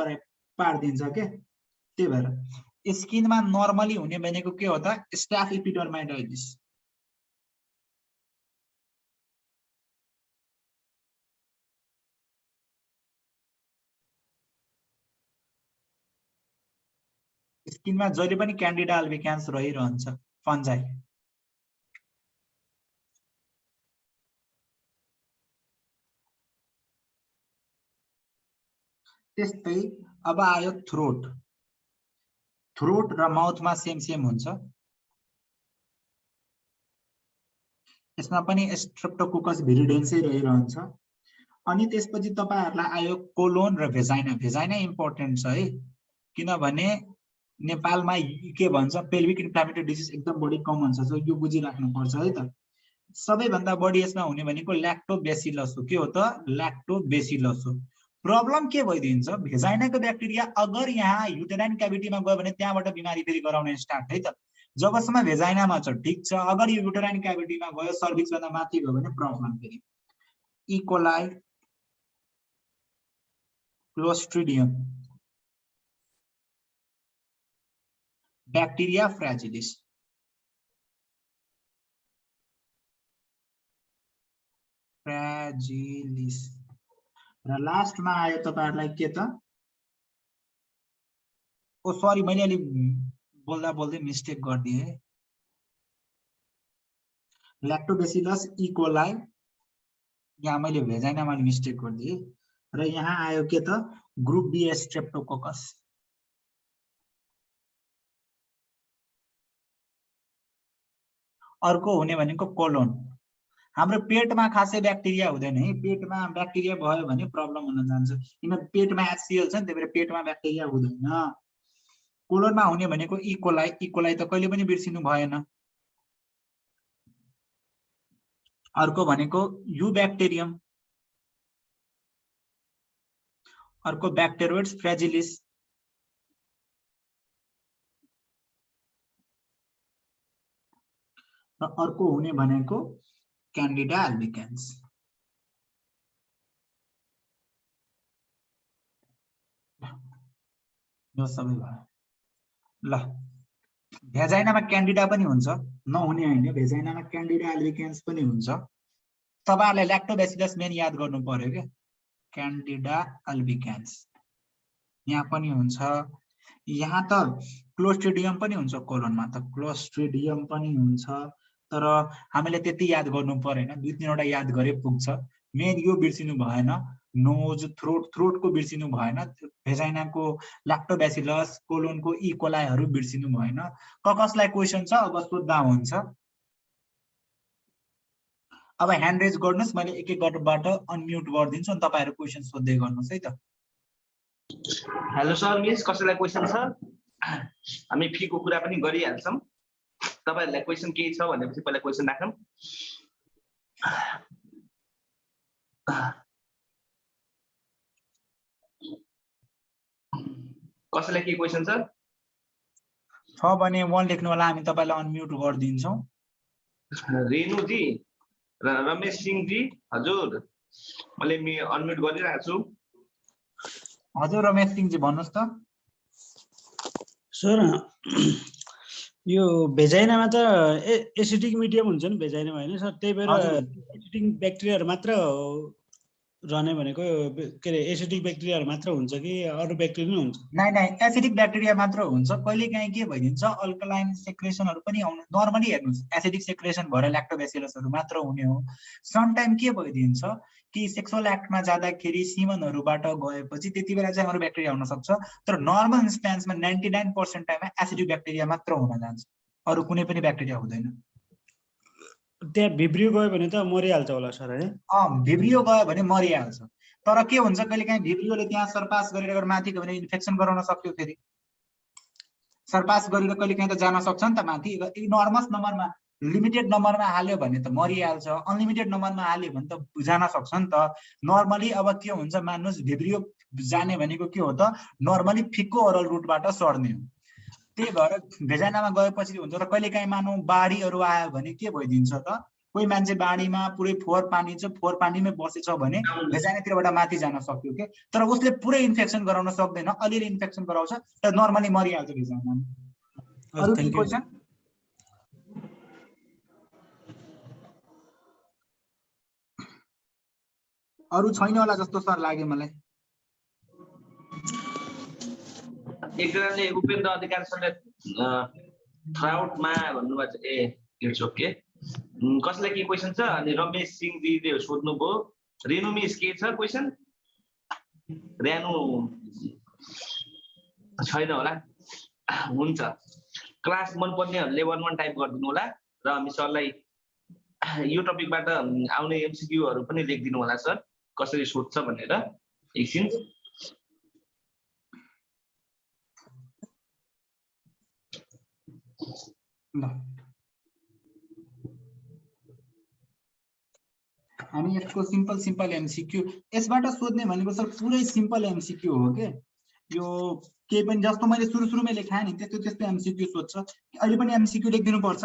पार्दिन्छ के। त्यही भएर स्किनमा नर्मली हुने भनेको के हो त स्टाफ एपिडर्माइडाइटिस। स्किनमा जहिले पनि क्यान्डिडा अल्बिकान्स रहिरहन्छ फन्जाई। त्यस्तै अब आयो थ्रोट। थ्रोट र माउथमा सेम हुन्छ। यसमा पनि स्ट्रेप्टोकोकस भिरिडेन्सै रहिरहन्छ। अनि त्यसपछि तपाईहरुलाई आयो कोलोन र भेजाइना। भेजाइना इम्पोर्टेन्ट छ है, किनभने नेपालमा के भन्छ पेल्भिक इन्फ्लामेटरी डिजिज एकदम बढी कमन छ। सो यो बुझिराख्नुपर्छ है त। सबैभन्दा बढी यसमा हुने भनेको ल्याक्टोबेसिलस हो। के हो त ल्याक्टोबेसिलस हो। प्रब्लम के भइदिन्छ भेजाइनाको ब्याक्टेरिया अगर यहाँ युटेराइन क्याभिटीमा गयो भने त्यहाँबाट बिमारी फेरि गराउन स्टार्ट है त। जबसम्म भेजाइनामा छ ठीक छ, अगर यो युटेराइन क्याभिटीमा गयो सर्भिक्स भन्दा माथि गयो भने प्रब्लम फेरि। इकोलाई, क्लोस्ट्रिडियम, ब्याक्टेरिया फ्रेजिलिस, र लास्टमा आयो तपाईहरुलाई के त ओ सरी मैले अलि बोल्दा बोल्दै मिस्टेक गरिदिए। ल्याक्टोबेसिलस इकोलाई, यहाँ मैले भेजाइनामा मिस्टेक गरिदिए। र यहाँ आयो के त ग्रुप बी स्ट्रेप्टोकोकस। अर्को हुने भनेको कोलोन। हाम्रो पेटमा खासै ब्याक्टेरिया हुँदैन है। पेटमा ब्याक्टेरिया भयो भने प्रब्लम हुन जान्छ, किन पेटमा एचसिएल छ नि, त्यही भएर पेटमा ब्याक्टेरिया हुँदैन। कोलोनमा हुने भनेको इकोलाई। इकोलाई त कहिले पनि बिर्सिनु भएन। अर्को भनेको युब्याक्टेरियम, अर्को ब्याक्टेरोइड्स फ्रेजिलिस, र अर्को हुने भनेको क्यान्डिडा अल्बिकान्स। यो सबै भयो। ल भेजाइनामा क्यान्डिडा पनि हुन्छ, नहुने होइन। भेजाइनामा क्यान्डिडा अल्बिकान्स पनि हुन्छ। तपाईहरुले ल्याक्टोबेसिलस मेन याद गर्नु पर्यो के, क्यान्डिडा अल्बिकान्स यहाँ पनि हुन्छ। यहाँ त क्लोस्ट्रिडियम पनि हुन्छ कोलोनमा त, क्लोस्ट्रिडियम पनि हुन्छ। तर हामीले त्यति याद गर्नु परेन, 2-3 वटा याद गरे पुग्छ। मेन यो बिर्सिनु भएन। नोज, थ्रोटको बिर्सिनु भएन। भेजाइनाको ल्याक्टोबेसिलस, कोलोनको इकोलाईहरु बिर्सिनु भएन। कसलाई क्वेशन छ अब सोध्दा हुन्छ। अब ह्यान्ड रेज गर्नुस्, मैले एक एक गटबाट अनम्युट गरिदिन्छु अनि तपाईहरु क्वेशन सोध्दै गर्नुस् है त। हेलो सर, मिस कसैलाई क्वेशन छ? हामी फीको कुरा पनि गरिहाल्छौँ। तपाईहरुलाई क्वेशन के छ भनेपछि पहिला क्वेशन राखौँ। कसैलाई के क्वेशन छ भने 1 लेख्नु होला, हामी तपाईलाई अनम्युट गरिदिन्छौँ। रेणु जी, रमेश सिंह जी, हजुर मैले अनम्युट गरिरहेको छु। हजुर रमेश सिंह जी भन्नुस् त। सर यो भेजाइनामा त एसिडिक मिडियम हुन्छ नि भेजाइनामा हैन सर, त्यही भएर एसिडिक ब्याक्टेरियाहरु मात्र रहने भनेको के रे एसिडिक ब्याक्टेरियाहरु मात्र हुन्छ कि अरु ब्याक्टेरिया पनि हुन्छ? नाइ एसिडिक ब्याक्टेरिया मात्र हुन्छ। कहिलेकाहीँ के भइदिन्छ अल्कलाइन सेक्रेसनहरु पनि आउनु। नर्मली हेर्नुस् एसिडिक सेक्रेसन भएर ल्याक्टोबेसिलसहरु मात्र हुने हो। सम टाइम के भइदिन्छ कि सेक्सुअल एक्टमा जाँदाखेरि सीमनहरुबाट गएपछि त्यति बेला चाहिँ अरु ब्याक्टेरिया हुन सक्छ। तर नर्मल इन्स्टान्समा 99% टाइममा एसिडिक ब्याक्टेरिया मात्र हुन जान्छ, अरु कुनै पनि ब्याक्टेरिया हुँदैन। त्यहाँ भिब्रियो गयो भने त मरिहाल्छ होला सर है? भिब्रियो गयो भने मरिहाल्छ। तर के हुन्छ कहिलेकाहीँ भिब्रियोले त्यहाँ सरपास गरेर माथि गयो भने इन्फेक्सन गराउन सक्यो। फेरि सरपास गरेर कहिलेकाहीँ त जान सक्छ नि त माथि। इनर्मस नम्बरमा लिमिटेड नम्बरमा हाल्यो भने त मरिहाल्छ, अनलिमिटेड नम्बरमा हाल्यो भने त जान सक्छ नि त। नर्मली अब के हुन्छ मान्नुहोस् भिब्रियो जाने भनेको के हो त, नर्मली फिको ओरल रुटबाट सर्ने हो। त्यही भएर भेजाइनामा गएपछि हुन्छ र कहिलेकाहीँ मानौँ बाढीहरू आयो भने के भइदिन्छ त, कोही मान्छे बाढीमा पुरै फोहोर पानी छ, फोहोर पानीमै बसेछ भने भेजाइनातिरबाट माथि जान सक्यो के। तर उसले पुरै इन्फेक्सन गराउन सक्दैन, अलिअलि इन्फेक्सन गराउँछ, तर नर्मली मरिहाल्छ भेजाइनामा। अरू केही क्वेसन? अरू छैन होला जस्तो सर लाग्यो मलाई। एकजनाले उपेन्द्र अधिकारी सरले थ्राउटमा भन्नुभएको छ। It's okay. कसलाई के क्वेसन छ? अनि रमेश सिंह जीले सोध्नुभयो। रेणु मिस के छ क्वेसन? रेणु छैन होला। हुन्छ, क्लास मनपर्नेहरूले 1-1 टाइप गरिदिनु होला र हामी सरलाई यो टपिकबाट आउने एमसिक्यूहरू पनि लेखिदिनु होला सर, कसरी सोध्छ भनेर। एकछिन हामी यसको सिम्पल एमसिक्यू यसबाट सोध्ने भनेको सर पुरै सिम्पल एमसिक्यू हो के। यो केही पनि जस्तो मैले सुरुमै लेखाएँ नि त्यस्तो एमसिक्यू सोध्छ। अहिले पनि एमसिक्यू लेखिदिनु पर्छ?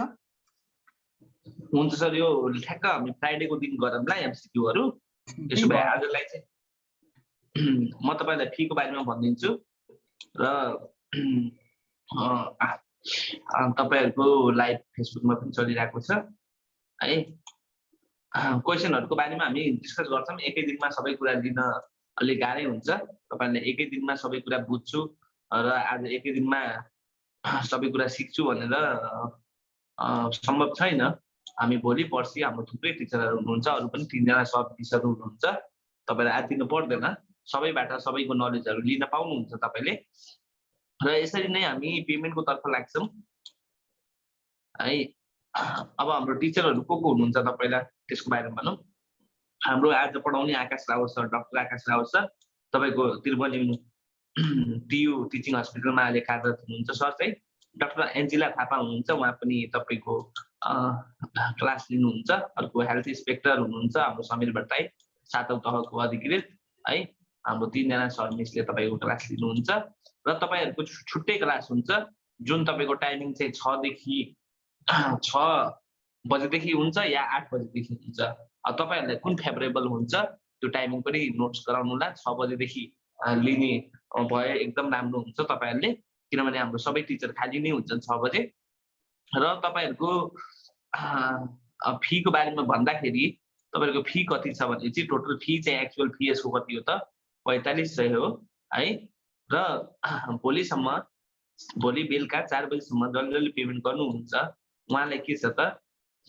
हुन्छ सर, यो ठ्याक्क हामी फ्राइडेको दिन गरौँला एमसिक्यूहरू। त्यसो भए आजलाई चाहिँ म तपाईँलाई फीको बारेमा भनिदिन्छु र तपाईँहरूको लाइभ फेसबुकमा पनि चलिरहेको छ है। क्वेसनहरूको बारेमा हामी डिस्कस गर्छौँ। एकै दिनमा सबै कुरा लिन अलिक गाह्रै हुन्छ। तपाईँहरूले एकै दिनमा सबै कुरा बुझ्छु र आज एकै दिनमा सबै कुरा सिक्छु भनेर सम्भव छैन। हामी भोलि पर्सि हाम्रो थुप्रै टिचरहरू हुनुहुन्छ, अरू पनि 3 जना सब टिचर हुनुहुन्छ। तपाईँलाई आत्तिनु पर्दैन, सबैबाट सबैको नलेजहरू लिन पाउनुहुन्छ तपाईँले। र यसरी नै हामी पेमेन्टको तर्फ लाग्छौँ है। अब हाम्रो टिचरहरू को हुनुहुन्छ तपाईँलाई त्यसको बारेमा भनौँ। हाम्रो आज पढाउने आकाश रावत सर, डाक्टर आकाश रावत सर, तपाईँको त्रिवेणी टियु टिचिङ हस्पिटलमा अहिले कार्यरत हुनुहुन्छ सर चाहिँ। डाक्टर एन्जिला थापा हुनुहुन्छ, उहाँ पनि तपाईँको क्लास लिनुहुन्छ। अर्को हेल्थ इन्सपेक्टर हुनुहुन्छ हाम्रो समीर भट्टराई, 7औं तहको अधिकृत है। हाम्रो 3 जना सर मिसले तपाईँको क्लास लिनुहुन्छ र तपाईँहरूको छुट्टै क्लास हुन्छ जुन तपाईँको टाइमिङ चाहिँ 6 बजेदेखि हुन्छ या 8 बजेदेखि हुन्छ। अब तपाईँहरूलाई कुन फेभरेबल हुन्छ त्यो टाइमिङ पनि नोट्स गराउनुला। 6 बजेदेखि लिने भए एकदम राम्रो हुन्छ तपाईँहरूले, किनभने हाम्रो सबै टिचर खाली नै हुन्छन् 6 बजे। र तपाईँहरूको फीको बारेमा भन्दाखेरि तपाईँहरूको फी कति छ भने चाहिँ टोटल फी चाहिँ एक्चुअल फी यसको कति हो त 4500 हो है। र भोलि बेलुका 4 बजीसम्म जसले पेमेन्ट गर्नुहुन्छ उहाँलाई के छ त,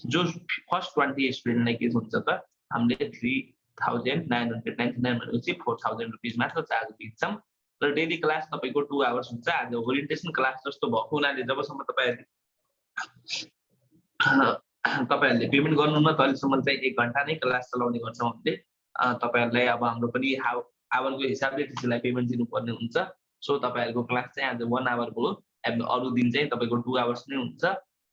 जो फर्स्ट 20 स्टुडेन्टलाई के हुन्छ त, हामीले 3999 भनेपछि 4000 रुपिस मात्र चार्ज लिन्छौँ। र डेली क्लास तपाईँको 2 आवर्स हुन्छ। आज ओरिएन्टेसन क्लास जस्तो भएको हुनाले जबसम्म तपाईँहरूले पेमेन्ट गर्नुहुन्न तहिलेसम्म चाहिँ 1 घन्टा नै क्लास चलाउने गर्छौँ हामीले। तपाईँहरूलाई अब हाम्रो पनि आवरको हिसाबले त्यसलाई पेमेन्ट दिनुपर्ने हुन्छ। सो तपाईँहरूको क्लास चाहिँ आज 1 आवर भयो, अरू दिन चाहिँ तपाईँको 2 आवर्स नै हुन्छ।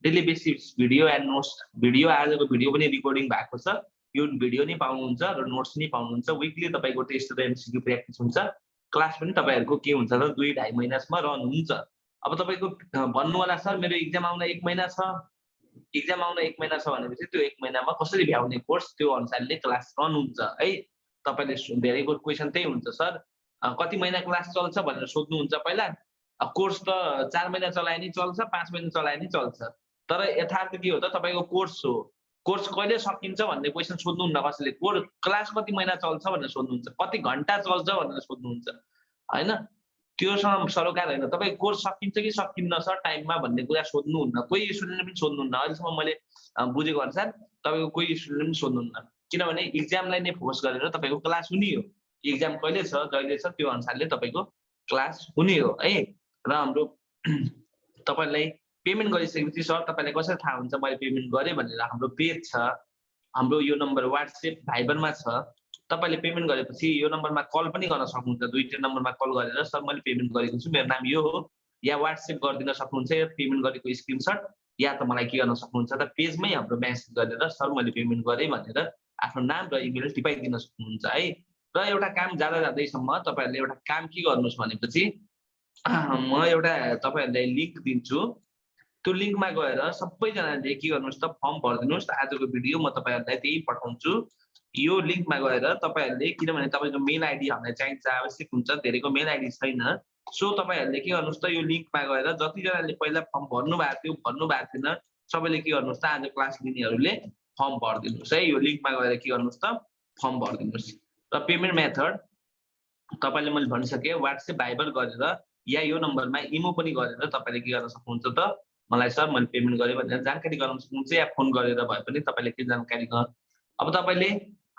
Daily basis video and notes, video आजको भिडियो पनि रिकर्डिङ भएको छ, यो भिडियो नै पाउनुहुन्छ र नोट्स नै पाउनुहुन्छ। विकली तपाईँको टेस्ट र एमसिक्यू प्र्याक्टिस हुन्छ। क्लास पनि तपाईँहरूको के हुन्छ त 2-2.5 महिनासम्म रन हुन्छ। अब तपाईँको भन्नु होला सर मेरो एक्जाम आउन 1 महिना छ, एक्जाम आउन 1 महिना छ भनेपछि त्यो 1 महिनामा कसरी भ्याउने कोर्स, त्यो अनुसारले क्लास रन हुन्छ है। तपाईँले धेरैको क्वेसन त्यही हुन्छ सर कति महिना क्लास चल्छ भनेर सोध्नुहुन्छ पहिला। कोर्स त 4 महिना चलाए नि चल्छ, 5 महिना चलाए नि चल्छ, तर यथार्थ के हो त तपाईँको कोर्स हो। कोर्स कहिले सकिन्छ भन्ने क्वेसन सोध्नुहुन्न कसैले। क्लास कति महिना चल्छ भनेर सोध्नुहुन्छ, कति घन्टा चल्छ भनेर सोध्नुहुन्छ होइन। त्योसँग सरोकार होइन। तपाईँ कोर्स सकिन्छ कि सकिन्न सर टाइममा भन्ने कुरा सोध्नुहुन्न, कोही स्टुडेन्टले पनि सोध्नुहुन्न। अहिलेसम्म मैले बुझेको अनुसार तपाईँको कोही स्टुडेन्टले पनि सोध्नुहुन्न, किनभने इक्जामलाई नै फोकस गरेर तपाईँको क्लास हुने हो। इक्जाम कहिले छ जहिले छ त्यो अनुसारले तपाईँको क्लास हुने हो है। र हाम्रो तपाईँलाई पेमेन्ट गरिसकेपछि सर तपाईँलाई कसरी थाहा हुन्छ मैले पेमेन्ट गरेँ भनेर हाम्रो पेज छ, हाम्रो यो नम्बर WhatsApp भाइबरमा छ। तपाईँले पेमेन्ट गरेपछि यो नम्बरमा कल पनि गर्न सक्नुहुन्छ, दुईटै नम्बरमा कल गरेर सर मैले पेमेन्ट गरेको छु, मेरो नाम यो हो, या WhatsApp गरिदिन सक्नुहुन्छ, या पेमेन्ट गरेको स्क्रिनसट, या त मलाई के गर्न सक्नुहुन्छ त पेजमै हाम्रो मेसेज गरेर सर मैले पेमेन्ट गरेँ भनेर आफ्नो नाम र इमेल टिपाइदिन सक्नुहुन्छ है। र एउटा काम जाँदैसम्म तपाईँहरूले एउटा काम के गर्नुहोस् भनेपछि म एउटा तपाईँहरूलाई लिङ्क दिन्छु, त्यो लिङ्कमा गएर सबैजनाले के गर्नुहोस् त फर्म भरिदिनुहोस्। आजको भिडियो म तपाईँहरूलाई त्यही पठाउँछु, यो लिङ्कमा गएर तपाईँहरूले, किनभने तपाईँको मेल आइडी हामीलाई चाहिन्छ, आवश्यक हुन्छ, धेरैको मेल आइडी छैन। सो तपाईँहरूले के गर्नुहोस् त यो लिङ्कमा गएर जतिजनाले पहिला फर्म भर्नुभएको थिएन सबैले के गर्नुहोस् त आज क्लास लिनेहरूले फर्म भरिदिनुहोस् है। यो लिङ्कमा गएर के गर्नुहोस् त फर्म भरिदिनुहोस्। र पेमेन्ट मेथड तपाईँले मैले भनिसकेँ, WhatsApp भाइबर गरेर या यो नम्बरमा इमो पनि गरेर तपाईँले के गर्न सक्नुहुन्छ त मलाई सर मैले पेमेन्ट गरेँ भनेर जानकारी गराउन सक्नुहुन्छ, या फोन गरेर भए पनि तपाईँले के जानकारी गर्नु। अब तपाईँले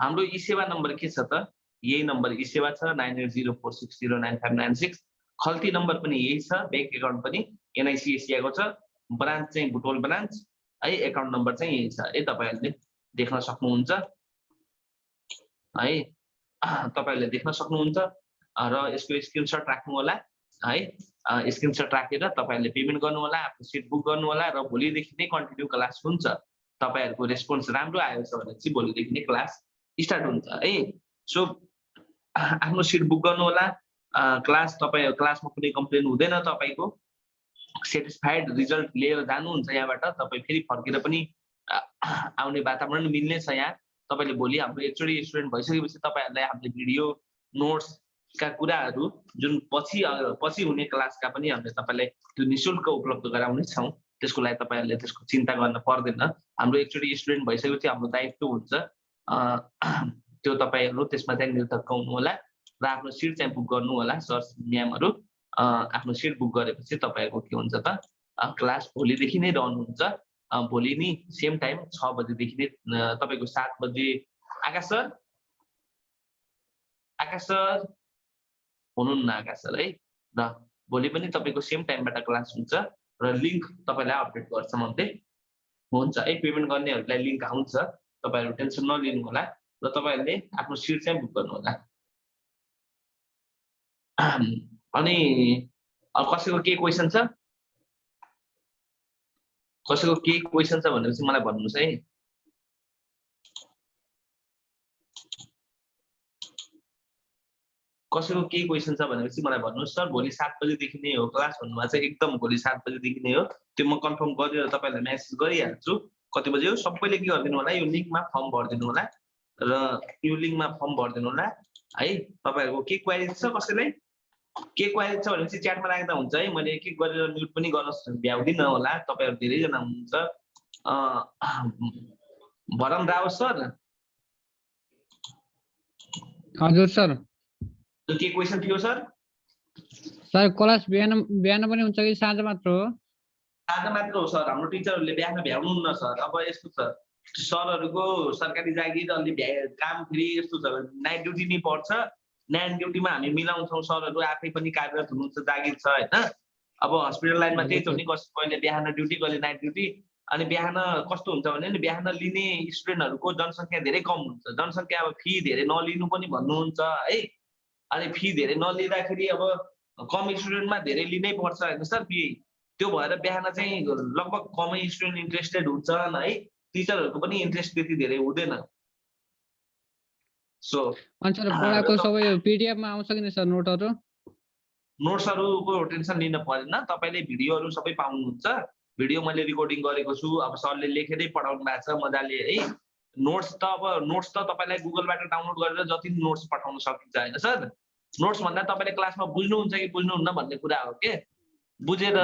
हाम्रो ई-सेवा नम्बर के छ त, यही नम्बर ई-सेवा छ 9804609596। खल्ती नम्बर पनि यही छ, ब्याङ्क एकाउन्ट पनि NIC एसियाको छ, ब्रान्च चाहिँ बुटोल ब्रान्च है, एकाउन्ट नम्बर चाहिँ यही छ है, तपाईँहरूले देख्न सक्नुहुन्छ है, तपाईँहरूले देख्न सक्नुहुन्छ। र यसको स्क्रिनसट राख्नु होला है, स्क्रिनसट राखेर तपाईँहरूले पेमेन्ट गर्नु होला, आफ्नो सिट बुक गर्नु होला, र भोलिदेखि नै कन्टिन्यू क्लास हुन्छ। तपाईँहरूको रेस्पोन्स राम्रो आएको छ भने चाहिँ भोलिदेखि नै क्लास स्टार्ट हुन्छ है। सो आफ्नो सिट बुक गर्नु होला। क्लासमा कुनै कम्प्लेन हुँदैन, तपाईँको सेटिस्फाइड रिजल्ट लिएर जानुहुन्छ यहाँबाट, तपाईँ फेरि फर्केर पनि आउने वातावरण मिल्ने छ यहाँ। तपाईँले भोलि हाम्रो एकचोटि स्टुडेन्ट भइसकेपछि तपाईँहरूलाई हामीले भिडियो नोट्सका कुराहरू जुन पछि हुने क्लासका पनि हामीले तपाईँलाई त्यो निःशुल्क उपलब्ध गराउने छौँ, त्यसको लागि तपाईँहरूले त्यसको चिन्ता गर्न पर्दैन। हाम्रो एकचोटि स्टुडेन्ट भइसकेपछि हाम्रो दायित्व हुन्छ त्यो तपाईँहरू त्यसमा चाहिँ निर्धक्क हुनु होला र आफ्नो सिट चाहिँ बुक गर्नु होला। सर म्यामहरू आफ्नो सिट बुक गरेपछि तपाईँहरूको के हुन्छ त क्लास भोलिदेखि नै रहनुहुन्छ। भोलि नि सेम टाइम 6 बजेदेखि नै तपाईँको 7 बजे। आकाश सर हुनुहुन्न आकाश सर है, र भोलि पनि तपाईँको सेम टाइमबाट क्लास हुन्छ र लिङ्क तपाईँलाई अपडेट गर्छ मैले, हुन्छ है। पेमेन्ट गर्नेहरूलाई लिङ्क आउँछ, तपाईँहरू टेन्सन नलिनु होला र तपाईँहरूले आफ्नो सिट चाहिँ बुक गर्नु होला। अनि कसैको के क्वेसन छ, कसैको के क्वेसन छ भनेपछि मलाई भन्नुहोस् है। कसैको के क्वेसन छ भनेपछि मलाई भन्नुहोस्। सर भोलि 7 बजेदेखि नै हो क्लास भन्नुभएको छ, एकदम भोलि 7 बजेदेखि नै हो, त्यो म कन्फर्म गरेर तपाईँलाई मेसेज गरिहाल्छु कति बजे हो। सबैले के गरिदिनु होला, यो लिङ्कमा फर्म भरिदिनु होला र यो लिङ्कमा फर्म भरिदिनु होला है। तपाईँहरूको के क्वेरी छ, कसैलाई के क्वेरी छ भनेपछि च्याटमा राख्दा हुन्छ है, मैले एक एक गरेर म्युट पनि गर्न भ्याउँदिनँ होला, तपाईँहरू धेरैजना हुनुहुन्छ। भरम राव सर। हजुर सर। के क्वेसन थियो सर? सर क्लास बिहान पनि हुन्छ कि साँझ मात्र हो? साँझ मात्र हो सर, हाम्रो टिचरहरूले बिहान भ्याउनुहुन्न सर। अब यस्तो छ, सरहरूको सरकारी जागिर अलि काम फेरि यस्तो छ, नाइट ड्युटी नै पर्छ। नाइट ड्युटीमा हामी मिलाउँछौँ, सरहरू आफै पनि कार्यरत हुनुहुन्छ, जागिर छ होइन। अब हस्पिटल लाइनमा त्यही त हो नि, कहिले बिहान ड्युटी कहिले नाइट ड्युटी। अनि बिहान कस्तो हुन्छ भने नि, बिहान लिने स्टुडेन्टहरूको जनसङ्ख्या धेरै कम हुन्छ, जनसङ्ख्या अब फी धेरै नलिनु पनि भन्नुहुन्छ है। अनि फी धेरै नलिँदाखेरि अब कम स्टुडेन्टमा धेरै लिनै पर्छ होइन सर फी, त्यो भएर बिहान चाहिँ लगभग कमै स्टुडेन्ट इन्ट्रेस्टेड हुन्छन् है, टिचरहरूको पनि इन्ट्रेस्ट त्यति धेरै हुँदैन। सो अनि सर पढाएको सबै PDF मा आउँछ कि सर नोटहरू? नोट्सहरूको टेन्सन लिन परेन, तपाईँले भिडियोहरू सबै पाउनुहुन्छ। भिडियो मैले रिकर्डिङ गरेको छु, अब सरले लेखेरै पढाउनु भएको छ मजाले है। नोट्स त तपाईँलाई गुगलबाट डाउनलोड गरेर जति नोट्स पठाउन सकिन्छ होइन सर। नोट्स भन्दा तपाईँले क्लासमा बुझ्नुहुन्छ कि बुझ्नुहुन्न भन्ने कुरा हो के। बुझेर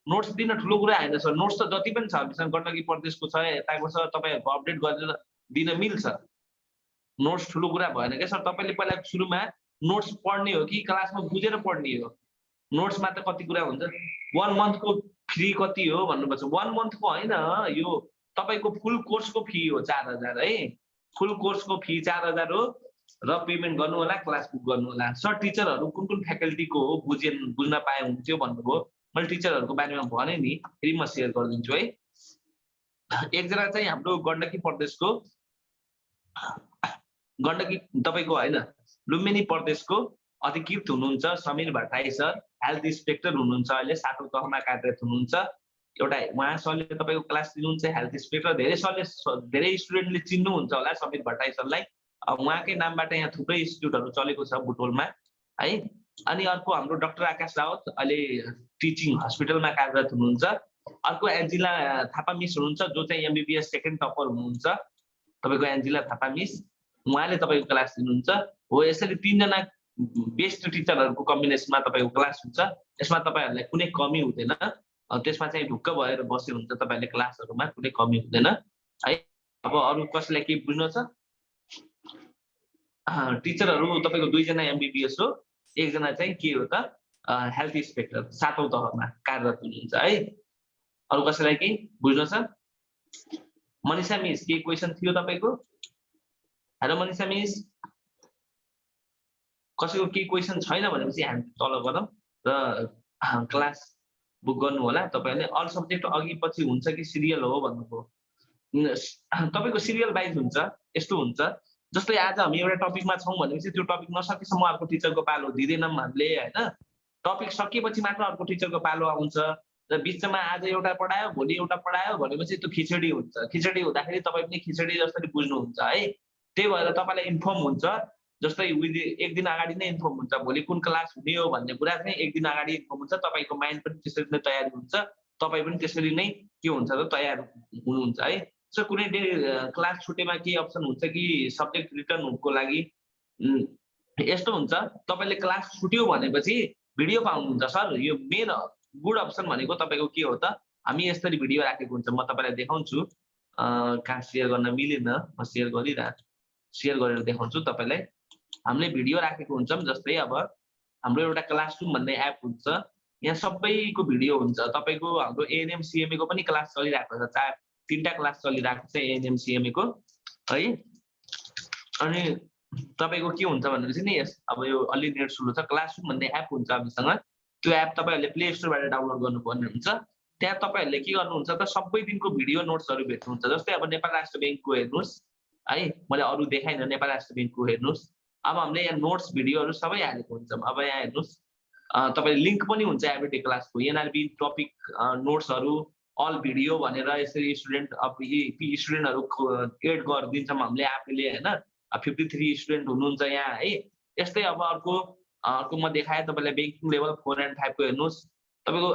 नोट्स दिन ठुलो कुरा होइन सर। नोट्स त जति पनि छ, हामीसँग गण्डकी प्रदेशको छ, यताको छ, तपाईँहरूको अपडेट गरेर दिन मिल्छ। नोट्स ठुलो कुरा भएन क्या सर। तपाईँले पहिला सुरुमा नोट्स पढ्ने हो कि क्लासमा बुझेर पढ्ने हो? नोट्समा त कति कुरा हुन्छ। 1 मन्थको फी कति हो भन्नुपर्छ। 1 मन्थको होइन, यो तपाईँको फुल कोर्सको फी हो 4000 है। फुल कोर्सको फी 4000 हो र पेमेन्ट गर्नु होला, क्लास बुक गर्नु होला। सर टिचरहरू कुन कुन फ्याकल्टीको हो बुझ्न पाए हुन्थ्यो भन्नुभयो, मैले टिचरहरूको बारेमा भने नि, फेरि म सेयर गरिदिन्छु है। एकजना चाहिँ हाम्रो गण्डकी प्रदेशको तपाईँको होइन लुम्बिनी प्रदेशको अधिकृत हुनुहुन्छ Samir Bhattarai sir, health inspector हुनुहुन्छ, अहिले 7औं तहमा कार्यरत हुनुहुन्छ। एउटा उहाँ सरले तपाईँको क्लास लिनुहुन्छ हेल्थ इन्सपेक्टर। धेरै स्टुडेन्टले चिन्नुहुन्छ होला समीर भट्टराई सरलाई। उहाँकै नामबाट यहाँ थुप्रै इन्स्टिट्युटहरू चलेको छ बुटोलमा है। अनि अर्को हाम्रो डाक्टर आकाश रावत अहिले टिचिङ हस्पिटलमा कार्यरत हुनुहुन्छ। अर्को एन्जिला थापा मिस हुनुहुन्छ जो चाहिँ एमबिबिएस सेकेन्ड टपर हुनुहुन्छ, तपाईँको एन्जिला थापा मिस, उहाँले तपाईँको क्लास लिनुहुन्छ। हो यसरी 3 जना बेस्ट टिचरहरूको कम्बिनेसनमा तपाईँको क्लास हुन्छ। यसमा तपाईँहरूलाई कुनै कमी हुँदैन, त्यसमा चाहिँ ढुक्क भएर बस्नुहुन्छ तपाईँहरूले क्लासहरूमा, कुनै कमी हुँदैन है। अब अरू कसैलाई केही बुझ्नु छ? टिचरहरू तपाईँको 2 जना एमबिबिएस हो, 1 जना चाहिँ के हो त हेल्थ इन्सपेक्टर 7औं तहमा कार्यरत हुनुहुन्छ है। अरू कसैलाई केही बुझ्नु छ? मनिषा मिस के क्वेसन थियो तपाईँको? हेलो मनिषा मिस, कसैको केही क्वेसन छैन भनेपछि हामी तल गरौँ र क्लास बुक गर्नु होला। तपाईँहरूले अल सब्जेक्ट अघि पछि हुन्छ कि सिरियल हो भन्नुभयो। तपाईँको सिरियल वाइज हुन्छ। यस्तो हुन्छ जस्तै आज हामी एउटा टपिकमा छौँ भनेपछि त्यो टपिक नसकेसम्म अर्को टिचरको पालो दिँदैनौँ हामीले होइन। टपिक सकिएपछि मात्र अर्को टिचरको पालो आउँछ र बिचमा आज एउटा पढायो भोलि एउटा पढायो भनेपछि त्यो खिचडी हुन्छ। खिचडी हुँदाखेरि तपाईँ पनि खिचडी जसरी बुझ्नुहुन्छ है। त्यही भएर तपाईँलाई इन्फर्म हुन्छ, जस्तै 1 दिन अगाडि नै इन्फर्म हुन्छ भोलि कुन क्लास हुने हो भन्ने कुरा चाहिँ 1 दिन अगाडि इन्फर्म हुन्छ। तपाईँको माइन्ड पनि त्यसरी नै तयारी हुन्छ, तपाईँ पनि त्यसरी नै के हुन्छ त तयार हुनुहुन्छ है। सो कुनै डे क्लास छुटेमा के अप्सन हुन्छ कि सब्जेक्ट रिटर्नको लागि यस्तो हुन्छ, तपाईँले क्लास छुट्यो भनेपछि भिडियो पाउनुहुन्छ सर। यो मेन गुड अप्सन भनेको तपाईँको के हो त, हामी यसरी भिडियो राखेको हुन्छ। म तपाईँलाई देखाउँछु, कहाँ सेयर गर्न मिलेन, म सेयर गरेर देखाउँछु तपाईँलाई। हामीले भिडियो राखेको हुन्छौँ, जस्तै अब हाम्रो एउटा क्लासरुम भन्ने एप हुन्छ, यहाँ सबैको भिडियो हुन्छ। तपाईँको हाम्रो एएनएम सिएमए को पनि क्लास चलिरहेको छ, 3टा क्लास चलिरहेको छ एएनएम सिएमए को है। अनि तपाईँको के हुन्छ भनेपछि नि अब यो अलि नेट स्लो छ, क्लासरुम भन्ने एप हुन्छ हामीसँग। त्यो एप तपाईँहरूले प्ले स्टोरबाट डाउनलोड गर्नुपर्ने हुन्छ। त्यहाँ तपाईँहरूले के गर्नुहुन्छ त सबै दिनको भिडियो नोट्सहरू भेट्नुहुन्छ। जस्तै अब नेपाल राष्ट्र ब्याङ्कको हेर्नुहोस् है, मैले अरू देखाइनँ, नेपाल राष्ट्र ब्याङ्कको हेर्नुहोस्। अब हामीले यहाँ नोट्स भिडियोहरू सबै हालेको हुन्छौँ। अब यहाँ हेर्नुहोस्, तपाईँले लिङ्क पनि हुन्छ एभ्रिडे क्लासको, एनआरबी टपिक नोट्सहरू अल भिडियो भनेर यसरी स्टुडेन्टहरू एड गरिदिन्छौँ हामीले आफैले होइन। 53 स्टुडेन्ट हुनुहुन्छ यहाँ है। यस्तै अब अर्को म देखाएँ तपाईँलाई ब्याङ्किङ लेभल 4 and 5 को हेर्नुहोस्। तपाईँको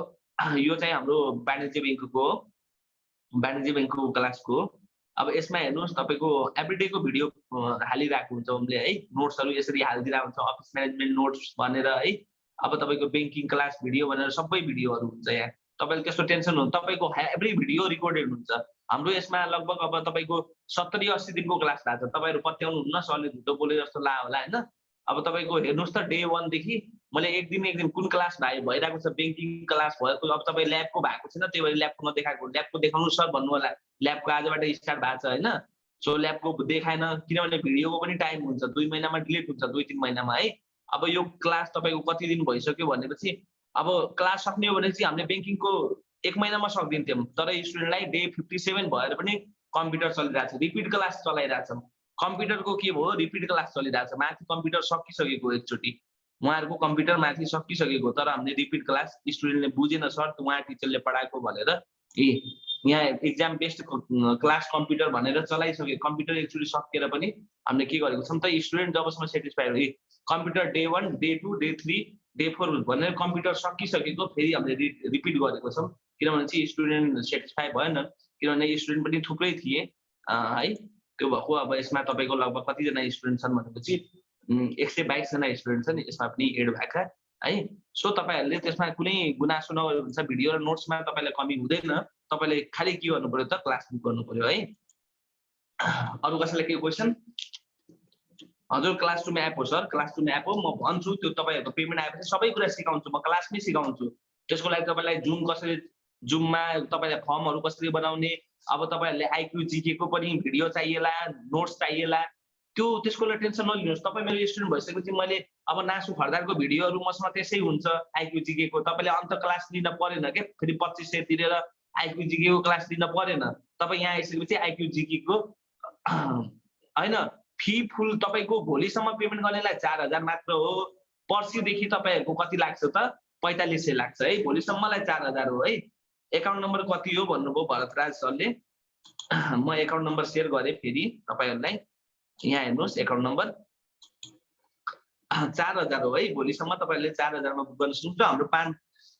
यो चाहिँ हाम्रो वाणिज्य ब्याङ्कको क्लासको। अब यसमा हेर्नुहोस् तपाईँको एभ्रिडेको भिडियो हालिरहेको हुन्छ हामीले है। नोट्सहरू यसरी हालिदिरहेको हुन्छ, अफिस म्यानेजमेन्ट नोट्स भनेर है। अब तपाईँको ब्याङ्किङ क्लास भिडियो भनेर सबै भिडियोहरू हुन्छ यहाँ। तपाईँले त्यस्तो टेन्सन हुनु, तपाईँको एभ्री भिडियो रिकर्डेड हुन्छ। हाम्रो यसमा लगभग अब तपाईँको 70-80 दिनको क्लास भएको छ। तपाईँहरू पत्याउनु हुन्न, सरले झुटो बोले जस्तो ला होला होइन। अब तपाईँको हेर्नुहोस् त डे 1 देखि मैले एक दिन कुन क्लास भइरहेको छ, ब्याङ्किङ क्लास भएको। अब तपाईँ ल्याबको भएको छैन, त्यही भएर ल्याबको नदेखाएको। ल्याबको देखाउनु सर भन्नु होला, ल्याबको आजबाट स्टार्ट भएको छ होइन। सो ल्याबको देखाएन किनभने भिडियोको पनि टाइम हुन्छ, 2 महिनामा डिलिट हुन्छ, 2-3 महिनामा है। अब यो क्लास तपाईँको कति दिन भइसक्यो भनेपछि अब क्लास सक्ने हो भनेपछि हामीले ब्याङ्किङको 1 महिनामा सक्दिन्थ्यौँ, तर स्टुडेन्टलाई डे 57 भएर पनि कम्प्युटर चलिरहेको छ, रिपिट क्लास चलाइरहेछौँ। कम्प्युटरको के भयो, रिपिट क्लास चलिरहेको छ। माथि कम्प्युटर सकिसकेको, एकचोटि उहाँहरूको कम्प्युटर माथि सकिसकेको, तर हामीले रिपिट क्लास स्टुडेन्टले बुझेन सर उहाँ टिचरले पढाएको भनेर यहाँ एक्जाम बेस्ड क्लास कम्प्युटर भनेर चलाइसक्यो। कम्प्युटर एक्चुअली सकिएर पनि हामीले के गरेको छौँ त स्टुडेन्ट जबसम्म सेटिस्फाइड हो, computer day 1, day 2, day 3, day 4 भनेर कम्प्युटर सकिसकेको फेरि हामीले रिपिट गरेको छौँ। किनभने चाहिँ स्टुडेन्ट सेटिस्फाई भएन, किनभने स्टुडेन्ट पनि थुप्रै थिए है। त्यो भएको अब यसमा तपाईँको लगभग कतिजना स्टुडेन्ट छन् भनेपछि 122 जना स्टुडेन्ट छन् यसमा पनि एड भएका है। सो तपाईँहरूले त्यसमा कुनै गुनासो नगर्नु हुन्छ। भिडियो र नोट्समा तपाईँलाई कमी हुँदैन, तपाईँले खालि के गर्नु पर्यो त क्लास बुक गर्नु पर्यो है। अरू कसैलाई के क्वेसन? हजुर क्लासरुम एप हो सर, क्लासरुम एप हो। म भन्छु त्यो तपाईँहरूको पेमेन्ट आएपछि सबै कुरा सिकाउँछु, म क्लासमै सिकाउँछु। त्यसको लागि तपाईँलाई जुममा तपाईँलाई फर्महरू कसरी बनाउने, अब तपाईँहरूले आइक्यू जीके को पनि भिडियो चाहिएला, नोट्स चाहिएला, त्यो त्यसको लागि टेन्सन नलिनुहोस्। तपाईँ मेरो स्टुडेन्ट भइसकेपछि मैले अब नासु खर्दारको भिडियोहरू मसँग त्यसै हुन्छ आइक्यू जीके को। तपाईँले अन्त क्लास लिन परेन के, फेरि 2500 तिरेर आइक्यू जीके को क्लास लिन परेन। तपाईँ यहाँ आइसकेपछि आइक्यू जीके को होइन फी फुल तपाईँको भोलिसम्म पेमेन्ट गर्नेलाई 4000 मात्र हो। पर्सिदेखि तपाईँहरूको कति लाग्छ त 4500 लाग्छ है। भोलिसम्मलाई 4000 हो है। एकाउन्ट नम्बर कति हो भन्नुभयो भरतराज सरले। म एकाउन्ट नम्बर सेयर गरेँ फेरि तपाईँहरूलाई। यहाँ हेर्नुहोस् एकाउन्ट नम्बर 4000 हो है। भोलिसम्म तपाईँहरूले 4000 मा बुक गर्न सक्नुहुन्छ। हाम्रो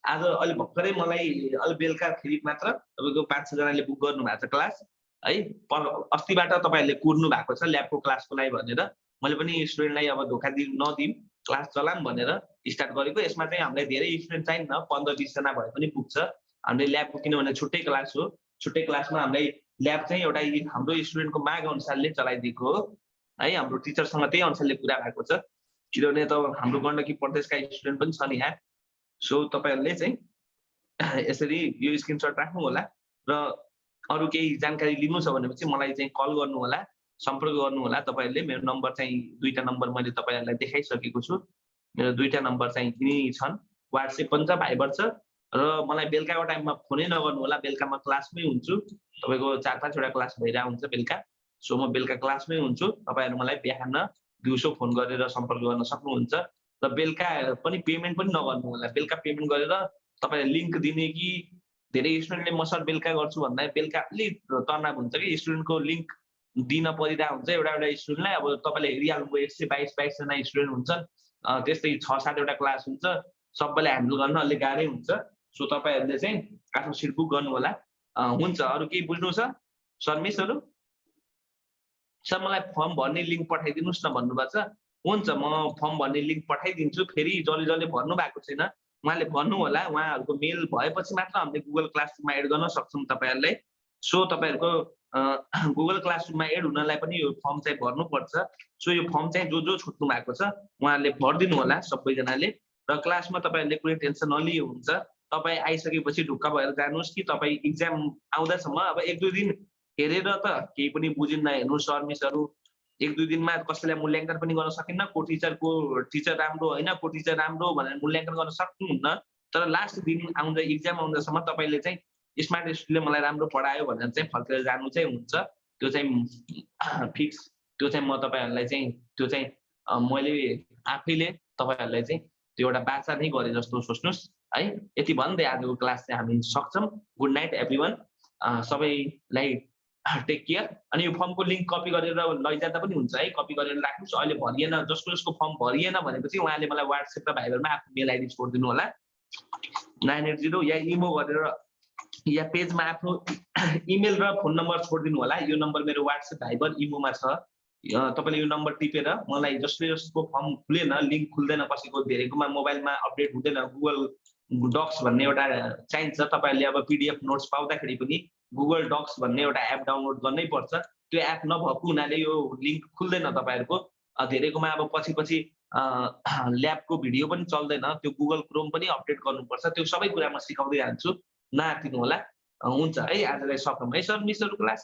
आज अलि भर्खरै मलाई अलि बेलुका फेरि मात्र तपाईँको 500 जनाले बुक गर्नु भएको छ क्लास है। अस्तिबाट तपाईँहरूले कुर्नु भएको छ ल्याबको क्लासको लागि भनेर मैले पनि स्टुडेन्टलाई अब धोका नदिउँ क्लास चलाम भनेर स्टार्ट गरेको। यसमा चाहिँ हामीलाई धेरै स्टुडेन्ट चाहिन्न, 15-20 जना भए पनि पुग्छ। हामीले ल्याबको किनभने छुट्टै क्लास हो। छुट्टै क्लासमा हामीलाई ल्याब चाहिँ एउटा हाम्रो स्टुडेन्टको माग अनुसारले चलाइदिएको हो है। हाम्रो टिचरसँग त्यही अनुसारले कुरा भएको छ, किनभने त हाम्रो गण्डकी प्रदेशका स्टुडेन्ट पनि छन् यहाँ। सो तपाईँहरूले चाहिँ यसरी यो स्क्रिनसट राख्नु होला र अरू केही जानकारी लिनु छ भनेपछि मलाई चाहिँ कल गर्नु होला, सम्पर्क गर्नु होला। तपाईँहरूले मेरो नम्बर चाहिँ 2टा नम्बर मैले तपाईँहरूलाई देखाइसकेको छु। मेरो 2टा नम्बर चाहिँ यिनी छन्, व्हाट्सएप पनि छ, भाइबर छ। र मलाई बेलुकाको टाइममा फोनै नगर्नु होला, बेलुका म क्लासमै हुन्छु। तपाईँको 4-5 वटा क्लास भइरहेको हुन्छ बेलुका। सो म बेलुका क्लासमै हुन्छु। तपाईँहरू मलाई बिहान दिउँसो फोन गरेर सम्पर्क गर्न सक्नुहुन्छ। र बेलुका पनि पेमेन्ट पनि नगर्नु होला। बेलुका पेमेन्ट गरेर तपाईँले लिङ्क दिने कि धेरै स्टुडेन्टले म सर बेलुका गर्छु भन्दा बेलुका अलिक तनाव हुन्छ कि स्टुडेन्टको लिङ्क दिन परिरहेको हुन्छ। एउटा स्टुडेन्टलाई अब तपाईँले हेरिहाल्नुभयो 122 जना स्टुडेन्ट हुन्छन्, त्यस्तै 6-7 वटा क्लास हुन्छ, सबैले ह्यान्डल गर्न अलिक गाह्रै हुन्छ। सो तपाईँहरूले चाहिँ आफ्नो सिट बुक गर्नु होला। हुन्छ, अरू केही बुझ्नु छ सर मिसहरू? सर मलाई फर्म भर्ने लिङ्क पठाइदिनुहोस् न भन्नुभएको छ। हुन्छ, म फर्म भर्ने लिङ्क पठाइदिन्छु। फेरि जसले भर्नु भएको छैन उहाँले भन्नु होला, उहाँहरूको मेल भएपछि मात्र हामीले गुगल क्लासरुममा एड गर्न सक्छौँ तपाईँहरूलाई। सो तपाईँहरूको गुगल क्लासरुममा एड हुनलाई पनि यो फर्म चाहिँ भर्नुपर्छ। सो यो फर्म चाहिँ जो छुट्नु भएको छ उहाँहरूले भरिदिनु होला सबैजनाले। र क्लासमा तपाईँहरूले कुनै टेन्सन नलिए हुन्छ। तपाईँ आइसकेपछि ढुक्क भएर जानुहोस् कि तपाईँ इक्जाम आउँदासम्म अब 1-2 दिन हेरेर त केही पनि बुझिन्न। हेर्नु सर मिसहरू 1-2 दिनमा कसैलाई मूल्याङ्कन पनि गर्न सकिन्न। को टिचर राम्रो होइन, को टिचर राम्रो भनेर मूल्याङ्कन गर्न सक्नुहुन्न। तर लास्ट दिन आउँदा इक्जाम आउँदासम्म तपाईँले चाहिँ स्मार्ट स्टुडेन्टले मलाई राम्रो पढायो भनेर चाहिँ फर्केर जानु चाहिँ हुन्छ। त्यो चाहिँ फिक्स। त्यो चाहिँ म तपाईँहरूलाई चाहिँ त्यो चाहिँ मैले आफैले तपाईँहरूलाई चाहिँ त्यो एउटा बाचा नै गरे जस्तो सोच्नुहोस् है। यति भन्दै आजको क्लास चाहिँ हामी सक्छौँ। Good night everyone. सबैलाई टेक केयर। अनि यो फर्मको लिङ्क कपी गरेर लैजाँदा पनि हुन्छ है, कपी गरेर राख्नुहोस्। अहिले भरिएन, जसको फर्म भरिएन भनेपछि उहाँले मलाई व्हाट्सएप र भाइबरमा आफ्नो मेल आइडी छोडिदिनु होला 980 या इमो गरेर या पेजमा आफ्नो इमेल र फोन नम्बर छोडिदिनु होला। यो नम्बर मेरो व्हाट्सएप भाइबर इमोमा छ। तपाईँले यो नम्बर टिपेर मलाई जसको फर्म खुलेन, लिङ्क खुल्दैन, कसैको धेरैकोमा मोबाइलमा अपडेट हुँदैन, गुगल डक्स भन्ने एउटा चाहिन्छ। तपाईँहरूले अब पिडिएफ नोट्स पाउँदाखेरि पनि गुगल डक्स भन्ने एउटा एप डाउनलोड गर्नै पर्छ। त्यो एप नभएको हुनाले यो लिङ्क खुल्दैन तपाईँहरूको। धेरैकोमा अब पछि ल्याबको भिडियो पनि चल्दैन, त्यो गुगल क्रोम पनि अपडेट गर्नुपर्छ। त्यो सबै कुरा म सिकाउँदै जान्छु, नआत्तिनु होला। हुन्छ है, आजलाई सकौँ है सर मिसहरू क्लास।